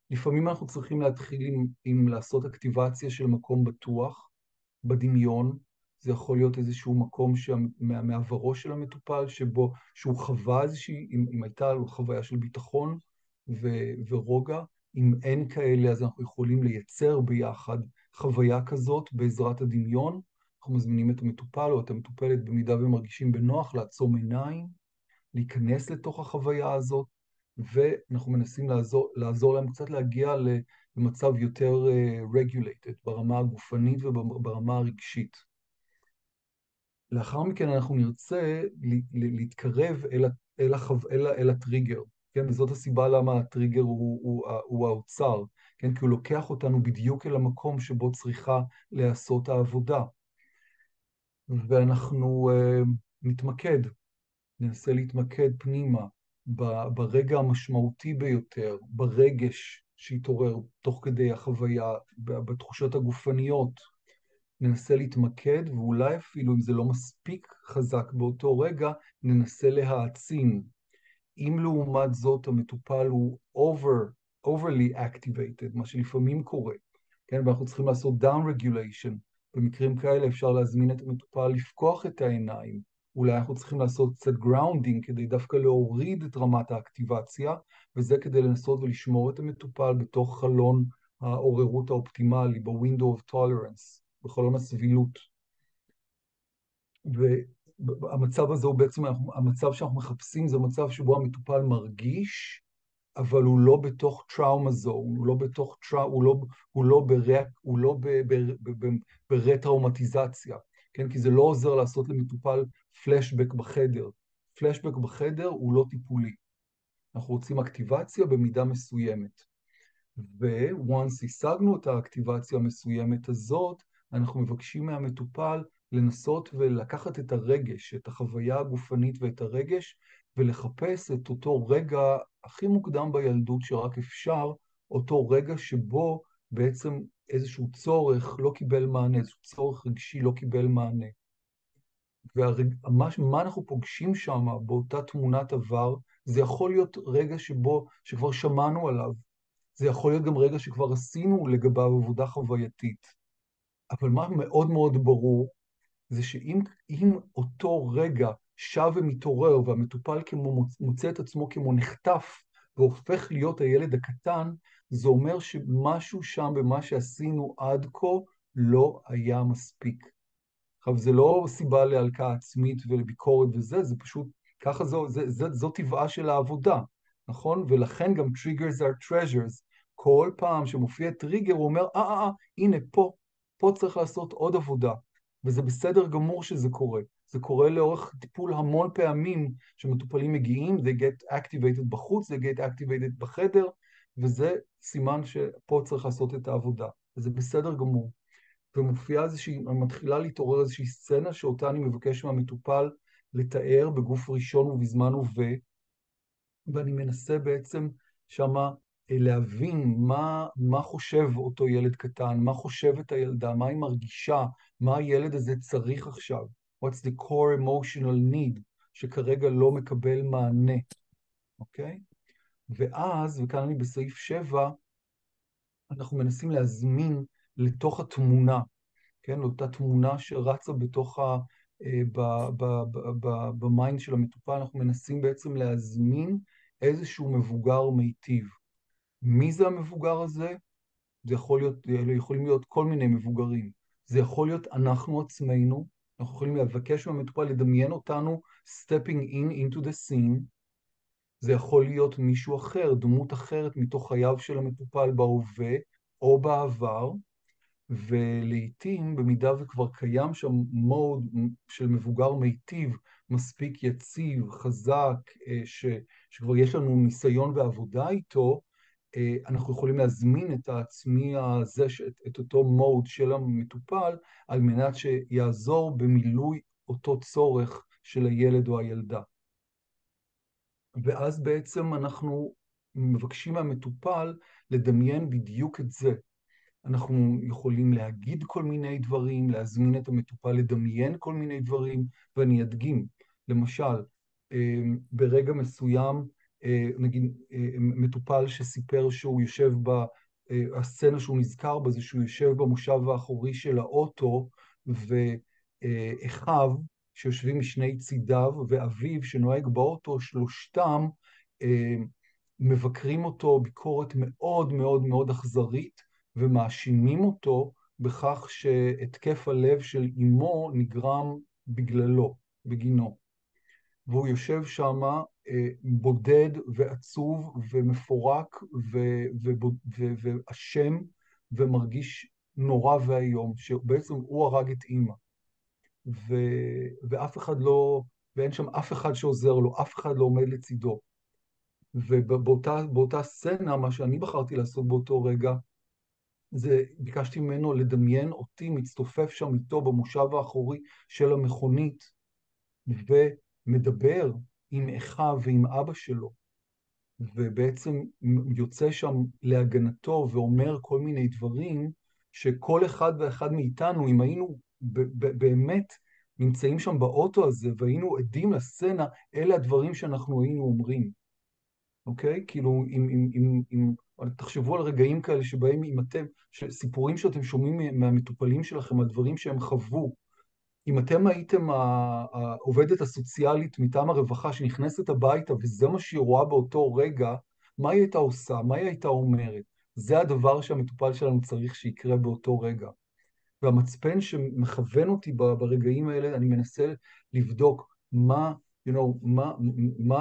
לפעמים אנחנו צריכים להתחיל עם לעשות אקטיבציה של מקום בטוח, בדמיון. זה יכול להיות איזשהו מקום מעברו של המטופל, שהוא חווה איזושהי, אם הייתה לו חוויה של ביטחון ורוגע. אם אין כאלה, אז אנחנו יכולים לייצר ביחד חוויה כזאת בעזרת הדמיון. אנחנו מזמינים את המטופל או את המטופלת במידה והם מרגישים בנוח, לעצום עיניים, להיכנס לתוך החוויה הזאת, ואנחנו מנסים לעזור להם קצת להגיע למצב יותר regulated, ברמה הגופנית וברמה הרגשית. לאחר מכן אנחנו נרצה להתקרב אל הטריגר, כן? וזאת הסיבה למה הטריגר הוא האוצר, כן? כי הוא לוקח אותנו בדיוק אל המקום שבו צריכה לעשות העבודה. ואנחנו ננסה להתמקד פנימה ברגע המשמעותי ביותר, ברגש שהתעורר תוך כדי החוויה, בתחושות הגופניות. ננסה להתמקד, ואולי אפילו אם זה לא מספיק חזק באותו רגע, ננסה להעצים. אם לעומת זאת המטופל הוא overly activated, מה שלפעמים קורה, כן? ואנחנו צריכים לעשות down regulation. במקרים כאלה אפשר להזמין את המטופל לפקוח את העיניים. אולי אנחנו צריכים לעשות קצת grounding כדי דווקא להוריד את רמת האקטיבציה, וזה כדי לנסות ולשמור את המטופל בתוך חלון העוררות האופטימלי, ב-window of tolerance, בחלון הסבילות. והמצב הזה הוא בעצם, המצב שאנחנו מחפשים זה מצב שבו המטופל מרגיש, אבל הוא לא בתוך טראומה זו, הוא לא בתוך הוא לא ברטראומטיזציה, כן? כי זה לא עוזר לעשות למטופל פלשבק בחדר. פלשבק בחדר הוא לא טיפולי. אנחנו רוצים אקטיבציה במידה מסוימת. וonce השגנו את האקטיבציה המסוימת הזאת, אנחנו מבקשים מהמטופל לנסות ולקחת את הרגש, את החוויה הגופנית ואת הרגש, ולחפש את אותו רגע הכי מוקדם בילדות שרק אפשר, אותו רגע שבו בעצם איזשהו צורך לא קיבל מענה, איזשהו צורך רגשי לא קיבל מענה. ומה אנחנו פוגשים שם באותה תמונת עבר, זה יכול להיות רגע שכבר שמענו עליו, זה יכול להיות גם רגע שכבר עשינו לגביו עבודה חווייתית. אבל מה מאוד מאוד ברור, זה שאם אותו רגע שב ומתעורר, והמטופל מוצא את עצמו כמו נחטף, והופך להיות הילד הקטן, זה אומר שמשהו שם במה שעשינו עד כה לא היה מספיק. עכשיו, זה לא סיבה להלקאה עצמית ולביקורת וזה, זה פשוט, ככה זו טבעה של העבודה, נכון? ולכן גם triggers are treasures. כל פעם שמופיע טריגר, הוא אומר, הנה, פה צריך לעשות עוד עבודה. וזה בסדר גמור שזה קורה. זה קורה לאורך טיפול המון פעמים שמטופלים מגיעים, they get activated בחוץ, they get activated בחדר, וזה סימן שפה צריך לעשות את העבודה. וזה בסדר גמור. מתחילה להתעורר איזושהי סצנה שאותה אני מבקש מהמטופל לתאר בגוף ראשון ובזמן הווה, ואני מנסה בעצם שמה להבין מה חושב אותו ילד קטן, מה חושבת הילדה, מה היא מרגישה, מה הילד הזה צריך עכשיו, what's the core emotional need, שכרגע לא מקבל מענה, אוקיי? ואז, וכאן אני בסעיף 7, אנחנו מנסים להזמין לתוך התמונה, כן? אותה תמונה שרצה בתוך במיינד של המטופל, אנחנו מנסים בעצם להזמין איזשהו מבוגר מיטיב. מי זה המבוגר הזה? זה יכולים להיות כל מיני מבוגרים. זה יכול להיות אנחנו עצמנו, אנחנו יכולים לבקש מהמטופל לדמיין אותנו stepping into the scene, זה יכול להיות מישהו אחר, דמות אחרת מתוך חייו של המטופל בהווה או בעבר, ולעיתים, במידה וכבר קיים שם מוד של מבוגר מיטיב, מספיק יציב, חזק, שכבר יש לנו ניסיון ועבודה איתו, אנחנו יכולים להזמין את העצמי הזה, את אותו מוד של המטופל, על מנת שיעזור במילוי אותו צורך של הילד או הילדה. ואז בעצם אנחנו מבקשים מהמטופל לדמיין בדיוק את זה. אנחנו יכולים להגיד כל מיני דברים, להזמין את המטופל לדמיין כל מיני דברים, ואני אדגים. למשל, ברגע מסוים, נגיד, מטופל שסיפר שהוא יושב הסצנה שהוא נזכר בה, זה שהוא יושב במושב האחורי של האוטו, ואחיו שיושבים משני צידיו, ואביו שנוהג באוטו, שלושתם מבקרים אותו ביקורת מאוד מאוד מאוד אכזרית, ומאשימים אותו בכך שהתקף הלב של אמו נגרם בגינו. והוא יושב שם בודד ועצוב ומפורק ואשם ומרגיש נורא והיום, שבעצם הוא הרג את אמא. ואף אחד לא, ואין שם אף אחד שעוזר לו, אף אחד לא עומד לצידו. ובאותה סצנה, מה שאני בחרתי לעשות באותו רגע, זה ביקשתי ממנו לדמיין אותי מצטופף שם איתו במושב האחורי של המכונית, ומדבר עם אחיו ועם אבא שלו, ובעצם יוצא שם להגנתו ואומר כל מיני דברים, שכל אחד ואחד מאיתנו, אם היינו באמת נמצאים שם באוטו הזה, והיינו עדים לסצנה, אלה הדברים שאנחנו היינו אומרים. אוקיי? כאילו, תחשבו על רגעים כאלה שבהם סיפורים שאתם שומעים מהמטופלים שלכם, על דברים שהם חוו, אם אתם הייתם העובדת הסוציאלית מטעם הרווחה שנכנסת הביתה, וזה מה שהיא רואה באותו רגע, מה היא הייתה עושה? מה היא הייתה אומרת? זה הדבר שהמטופל שלנו צריך שיקרה באותו רגע. והמצפן שמכוון אותי ברגעים האלה, אני מנסה לבדוק מה,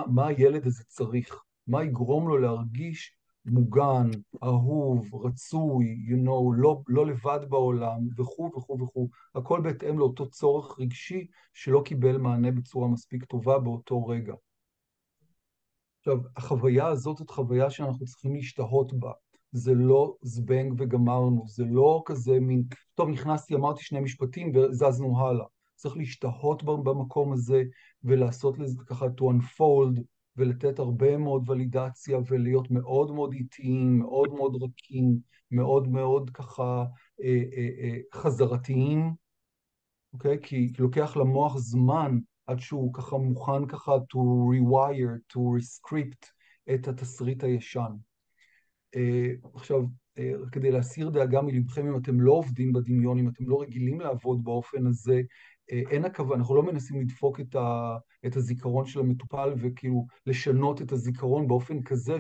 מה הילד הזה צריך, מה יגרום לו להרגיש מוגן, אהוב, רצוי, לא לבד בעולם, וכו' וכו' וכו'. הכל בהתאם לאותו צורך רגשי שלא קיבל מענה בצורה מספיק טובה באותו רגע. עכשיו, החוויה הזאת זאת חוויה שאנחנו צריכים להשתהות בה. זה לא זבנג וגמרנו, זה לא כזה מין, טוב, נכנסתי, אמרתי 2 משפטים וזזנו הלאה. צריך להשתהות במקום הזה ולעשות לזה ככה to unfold ולתת הרבה מאוד ולידציה ולהיות מאוד מאוד איטיים, מאוד מאוד רכים, מאוד מאוד ככה חזרתיים, אוקיי? כי לוקח למוח זמן עד שהוא ככה מוכן ככה to rewire, to rescript את התסריט הישן. עכשיו, כדי להסיר דאגה מלבכם, אם אתם לא עובדים בדמיון, אם אתם לא רגילים לעבוד באופן הזה, אין הכוונה, אנחנו לא מנסים לדפוק את הזיכרון של המטופל וכאילו לשנות את הזיכרון באופן כזה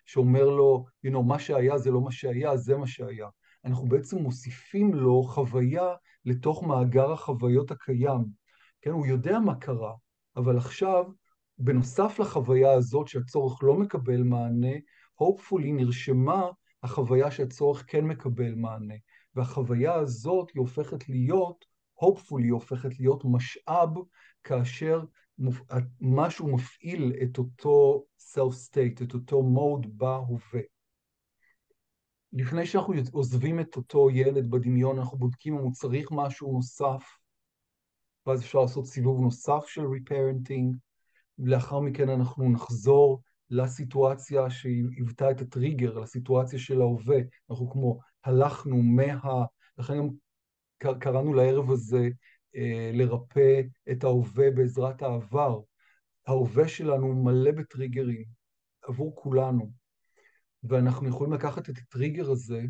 שאומר לו, מה שהיה זה לא מה שהיה, זה מה שהיה. אנחנו בעצם מוסיפים לו חוויה לתוך מאגר החוויות הקיים. כן, הוא יודע מה קרה, אבל עכשיו, בנוסף לחוויה הזאת שהצורך לא מקבל מענה, hopefully נרשמה החוויה שהצורך כן מקבל מענה. והחוויה הזאת היא הופכת להיות, hopefully היא הופכת להיות משאב, כאשר משהו מפעיל את אותו self-state, את אותו mode בהווה. לפני שאנחנו עוזבים את אותו ילד בדמיון, אנחנו בודקים אם הוא צריך משהו נוסף, ואז אפשר לעשות סיבוב נוסף של ריפרנטינג, ולאחר מכן אנחנו נחזור לסיטואציה שהיוותה את הטריגר, לסיטואציה של ההווה. אנחנו כמו הלכנו לכן גם קראנו לערב הזה לרפא את ההווה בעזרת העבר. ההווה שלנו מלא בטריגרים עבור כולנו, ואנחנו יכולים לקחת את הטריגר הזה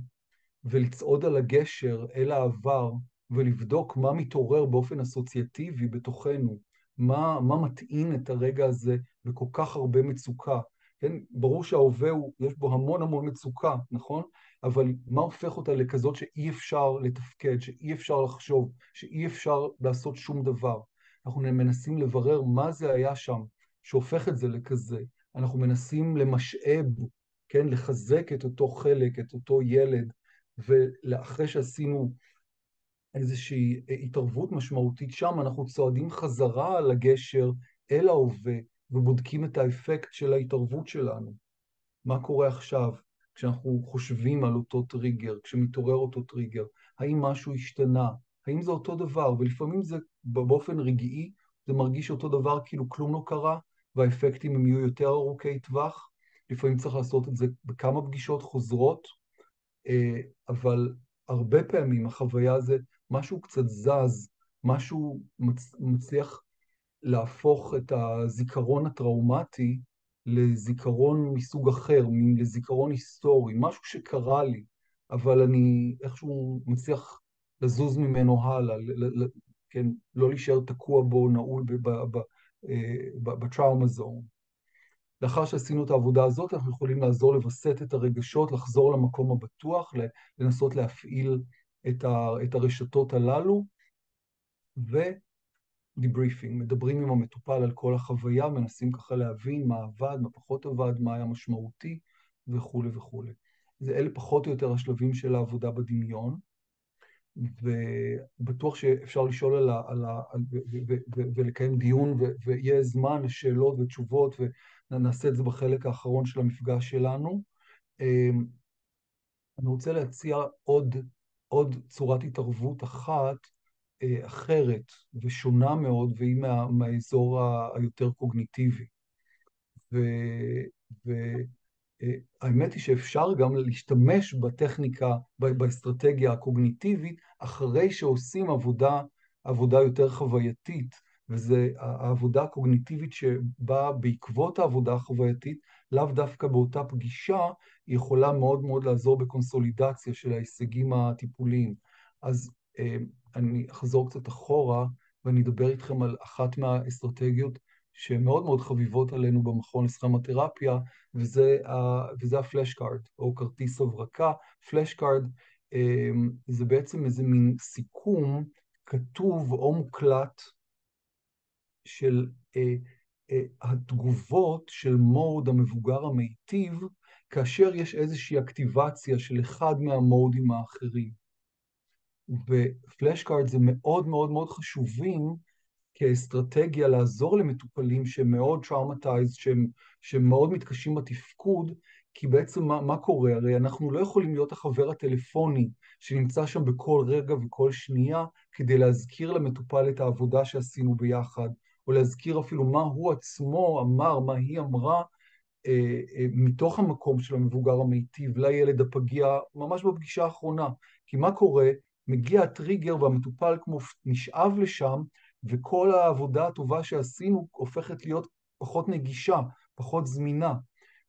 ולצעוד על הגשר אל העבר ולבדוק מה מתעורר באופן אסוציאטיבי בתוכנו, מה מטעין את הרגע הזה בכל כך הרבה מצוקה. כן? ברור שההווה יש בו המון המון מצוקה, נכון? אבל מה הופך אותה לכזאת שאי אפשר לתפקד, שאי אפשר לחשוב, שאי אפשר לעשות שום דבר? אנחנו מנסים לברר מה זה היה שם, שהופך את זה לכזה. אנחנו מנסים למשאב, כן? לחזק את אותו חלק, את אותו ילד, ואחרי שעשינו איזושהי התערבות משמעותית שם, אנחנו צועדים חזרה על הגשר אל ההווה, ובודקים את האפקט של ההתערבות שלנו. מה קורה עכשיו כשאנחנו חושבים על אותו טריגר, כשמתעורר אותו טריגר? האם משהו השתנה? האם זה אותו דבר? ולפעמים זה באופן רגעי, זה מרגיש אותו דבר כאילו כלום לא קרה, והאפקטים הם יהיו יותר ארוכי טווח. לפעמים צריך לעשות את זה בכמה פגישות חוזרות, אבל הרבה פעמים החוויה הזה, משהו קצת זז, משהו מצליח להפוך את הזיכרון הטראומטי לזיכרון מסוג אחר, לזיכרון היסטורי, משהו שקרה לי, אבל אני איכשהו מצליח לזוז ממנו הלאה, כן, לא להישאר תקוע בו, נעול בטראומה זון. לאחר שעשינו את העבודה הזאת, אנחנו יכולים לעזור לבסט את הרגשות, לחזור למקום הבטוח, לנסות להפעיל את הרשתות הללו, ודיבריפינג, מדברים עם המטופל על כל החוויה, מנסים ככה להבין מה עבד, מה פחות עבד, מה היה משמעותי, וכו' וכו'. אלה פחות או יותר השלבים של העבודה בדמיון, ובטוח שאפשר לשאול ולקיים דיון, ויהיה זמן לשאלות ותשובות, ונעשה את זה בחלק האחרון של המפגש שלנו. אני רוצה להציע עוד צורת התערבות אחת, אחרת ושונה מאוד, והיא מהאזור היותר קוגניטיבי. האמת היא שאפשר גם להשתמש בטכניקה, באסטרטגיה הקוגניטיבית, אחרי שעושים עבודה יותר חווייתית, וזה העבודה הקוגניטיבית שבאה בעקבות העבודה החווייתית, לאו דווקא באותה פגישה, היא יכולה מאוד מאוד לעזור בקונסולידציה של ההישגים הטיפוליים. אז אני אחזור קצת אחורה, ואני אדבר איתכם על אחת מהאסטרטגיות שמאוד מאוד חביבות עלינו במכון לסכמתרפיה, וזה הפלאש קארד, או כרטיס הברקה. פלאש קארד זה בעצם איזה מין סיכום כתוב או מוקלט של התגובות של מוד המבוגר המיטיב, כאשר יש איזושהי אקטיבציה של אחד מהמודים האחרים. ופלאש-קארד זה מאוד מאוד מאוד חשובים כאסטרטגיה לעזור למטופלים שהם מאוד טראומטייזד, שהם מאוד מתקשים בתפקוד, כי בעצם מה קורה? הרי אנחנו לא יכולים להיות החבר הטלפוני שנמצא שם בכל רגע וכל שנייה, כדי להזכיר למטופל את העבודה שעשינו ביחד, או להזכיר אפילו מה הוא עצמו אמר, מה היא אמרה, מתוך המקום של המבוגר המיטיב לילד הפגיע, ממש בפגישה האחרונה. כי מה קורה? מגיע הטריגר והמטופל כמו נשאב לשם, וכל העבודה הטובה שעשינו הופכת להיות פחות נגישה, פחות זמינה.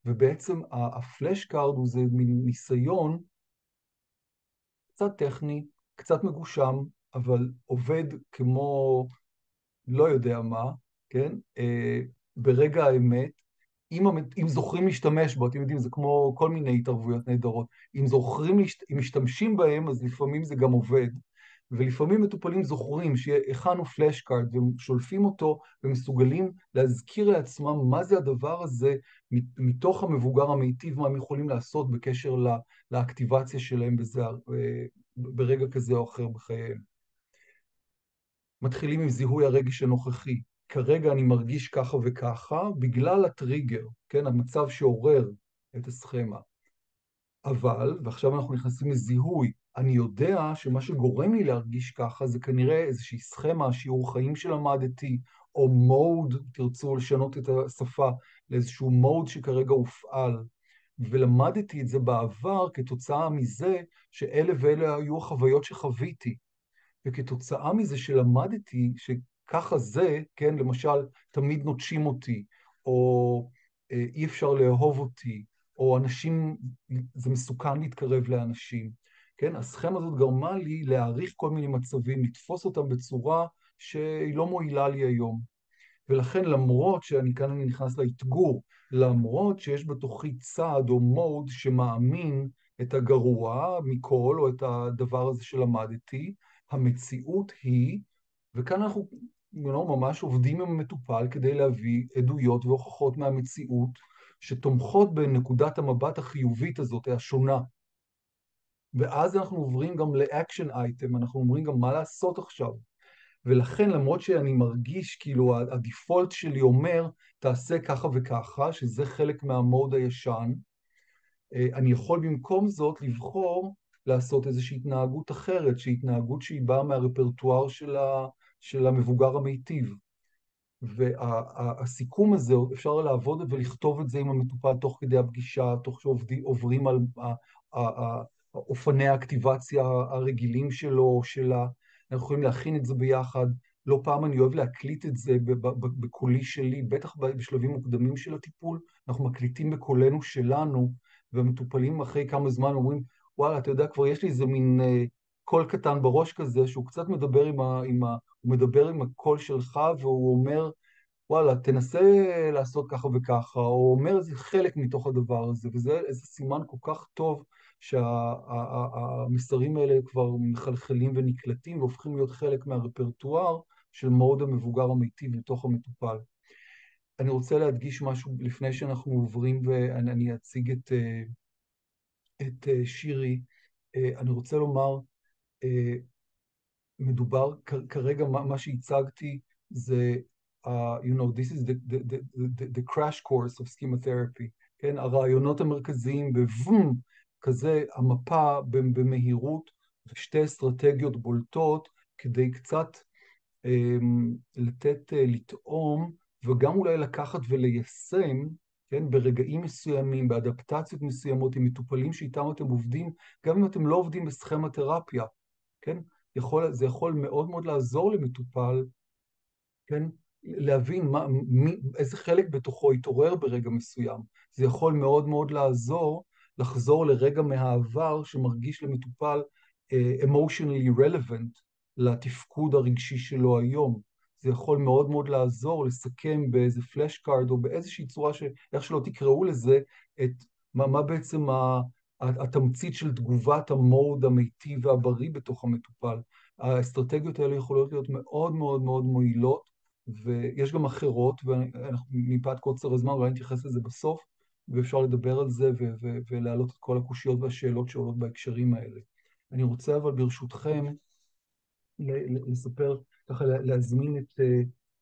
ובעצם הפלאש-קארד הוא זה מין ניסיון קצת טכני, קצת מגושם, אבל עובד כמו לא יודע מה, כן? ברגע האמת, אם זוכרים להשתמש בו, אתם יודעים, זה כמו כל מיני התערבויות נהדרות. אם משתמשים בהם, אז לפעמים זה גם עובד. ולפעמים מטופלים זוכרים שהכנו פלאש-קארד ושולפים אותו ומסוגלים להזכיר לעצמם מה זה הדבר הזה מתוך המבוגר המיטיב, מה הם יכולים לעשות בקשר לאקטיבציה שלהם ברגע כזה או אחר בחייהם. מתחילים עם זיהוי הרגש הנוכחי. כרגע אני מרגיש ככה וככה, בגלל הטריגר, כן, המצב שעורר את הסכמה. אבל, ועכשיו אנחנו נכנסים לזיהוי, אני יודע שמה שגורם לי להרגיש ככה זה כנראה איזושהי סכמה, שיעור חיים שלמדתי, או מוד, תרצו לשנות את השפה, לאיזשהו מוד שכרגע הופעל. ולמדתי את זה בעבר כתוצאה מזה שאלה ואלה היו החוויות שחוויתי. וכתוצאה מזה שלמדתי שככה זה, כן, למשל, תמיד נוטשים אותי, או אי אפשר לאהוב אותי, או אנשים, זה מסוכן להתקרב לאנשים, כן? הסכמה הזאת גרמה לי להעריך כל מיני מצבים, לתפוס אותם בצורה שהיא לא מועילה לי היום. ולכן למרות כאן אני נכנס להתגור, למרות שיש בתוכי צד או מוד שמאמין את הגרוע מכל, או את הדבר הזה שלמדתי, המציאות היא, וכאן אנחנו ממש עובדים עם המטופל כדי להביא עדויות והוכחות מהמציאות, שתומכות בנקודת המבט החיובית הזאת, השונה. ואז אנחנו עוברים גם לאקשן אייטם, אנחנו אומרים גם מה לעשות עכשיו. ולכן למרות שאני מרגיש כאילו הדיפולט שלי אומר, תעשה ככה וככה, שזה חלק מהמוד הישן, אני יכול במקום זאת לבחור לעשות איזושהי התנהגות אחרת, שהיא התנהגות שהיא באה מהרפרטואר של המבוגר המיטיב. והסיכום הזה, אפשר לעבוד ולכתוב את זה עם המטופל תוך כדי הפגישה, תוך שעוברים על אופני האקטיבציה הרגילים שלו או שלה, אנחנו יכולים להכין את זה ביחד. לא פעם אני אוהב להקליט את זה בקולי שלי, בטח בשלבים מוקדמים של הטיפול, אנחנו מקליטים בקולנו שלנו, והמטופלים אחרי כמה זמן אומרים, וואלה, אתה יודע, כבר יש לי איזה מין קול קטן בראש כזה, שהוא קצת מדבר הוא מדבר עם הקול שלך, והוא אומר, וואלה, תנסה לעשות ככה וככה, או אומר איזה חלק מתוך הדבר הזה, וזה איזה סימן כל כך טוב, שהמסרים האלה כבר מחלחלים ונקלטים, והופכים להיות חלק מהרפרטואר של מוד המבוגר המיטיב לתוך המטופל. אני רוצה להדגיש משהו לפני שאנחנו עוברים, ואני אציג את שירי. אני רוצה לומר, מדובר כרגע, מה שהצגתי זה, you know, this is the crash course of schemotherapy, כן? הרעיונות המרכזיים בבום, כזה המפה במהירות, ושתי אסטרטגיות בולטות, כדי קצת לטעום, וגם אולי לקחת וליישם, כן? ברגעים מסוימים, באדפטציות מסוימות, עם מטופלים שאיתם אתם עובדים, גם אם אתם לא עובדים בסכמתרפיה, כן? זה יכול מאוד מאוד לעזור למטופל, כן? להבין איזה חלק בתוכו יתעורר ברגע מסוים. זה יכול מאוד מאוד לעזור, לחזור לרגע מהעבר שמרגיש למטופל emotionally relevant לתפקוד הרגשי שלו היום. זה יכול מאוד מאוד לעזור, לסכם באיזה פלאש קארד או באיזושהי צורה איך שלא תקראו לזה, את מה בעצם התמצית של תגובת המוד המיטיב והבריא בתוך המטופל. האסטרטגיות האלה יכולות להיות מאוד מאוד מאוד מועילות, ויש גם אחרות, ומפאת קוצר הזמן אולי נתייחס לזה בסוף, ואפשר לדבר על זה ולהעלות את כל הקושיות והשאלות שעולות בהקשרים האלה. אני רוצה אבל ברשותכם לספר, ככה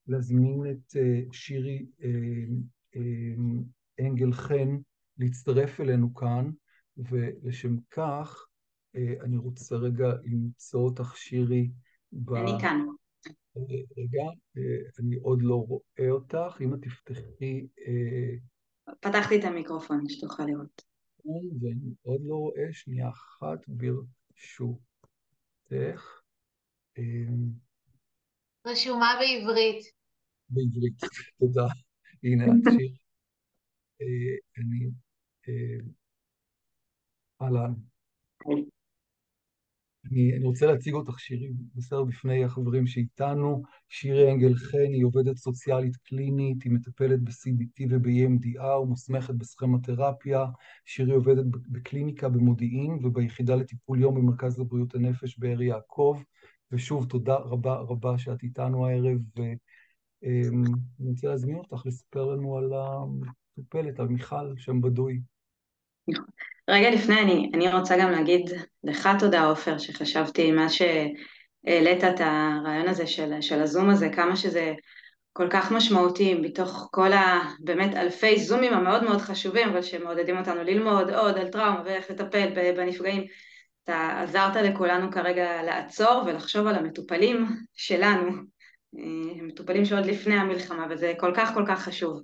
להזמין את שירי אנגל חן להצטרף אלינו כאן, ולשם כך אני רוצה רגע למצוא אותך שירי. אני כאן. רגע, אני עוד לא רואה אותך, אם את תפתחי... פתחתי את המיקרופון, שתוכל לראות. ואני עוד לא רואה, שנייה אחת ברשותך. רשומה בעברית. בעברית, תודה. הנה השיר. אני... אהלן. אני רוצה להציג אותך, שירי, בסדר, בפני החברים שאיתנו. שירי אנגל חן היא עובדת סוציאלית קלינית, היא מטפלת ב-CBT וב-EMDR, מוסמכת בסכמתרפיה. שירי עובדת בקליניקה במודיעין וביחידה לטיפול יום במרכז לבריאות הנפש באר יעקב. ושוב, תודה רבה רבה שאת איתנו הערב, ואני רוצה להזמין אותך לספר לנו על המטופלת, על מיכל, שם בדוי. רגע לפני, אני רוצה גם להגיד לך תודה, עופר, שחשבתי מה שהעלית את הרעיון הזה של הזום הזה, כמה שזה כל כך משמעותי בתוך כל באמת אלפי זומים המאוד מאוד חשובים, אבל שמעודדים אותנו ללמוד עוד על טראומה ואיך לטפל בנפגעים. אתה עזרת לכולנו כרגע לעצור ולחשוב על המטופלים שלנו, מטופלים שעוד לפני המלחמה, וזה כל כך כל כך חשוב.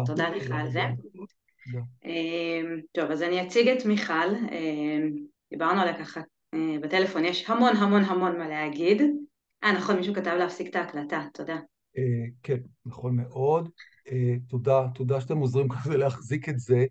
תודה לך על זה. טוב, אז אני אציג את מיכל. דיברנו עליה ככה בטלפון, יש המון המון המון מה להגיד. נכון, מישהו כתב להפסיק את ההקלטה, תודה. כן, נכון מאוד. תודה שאתם עוזרים כזה להחזיק את זה.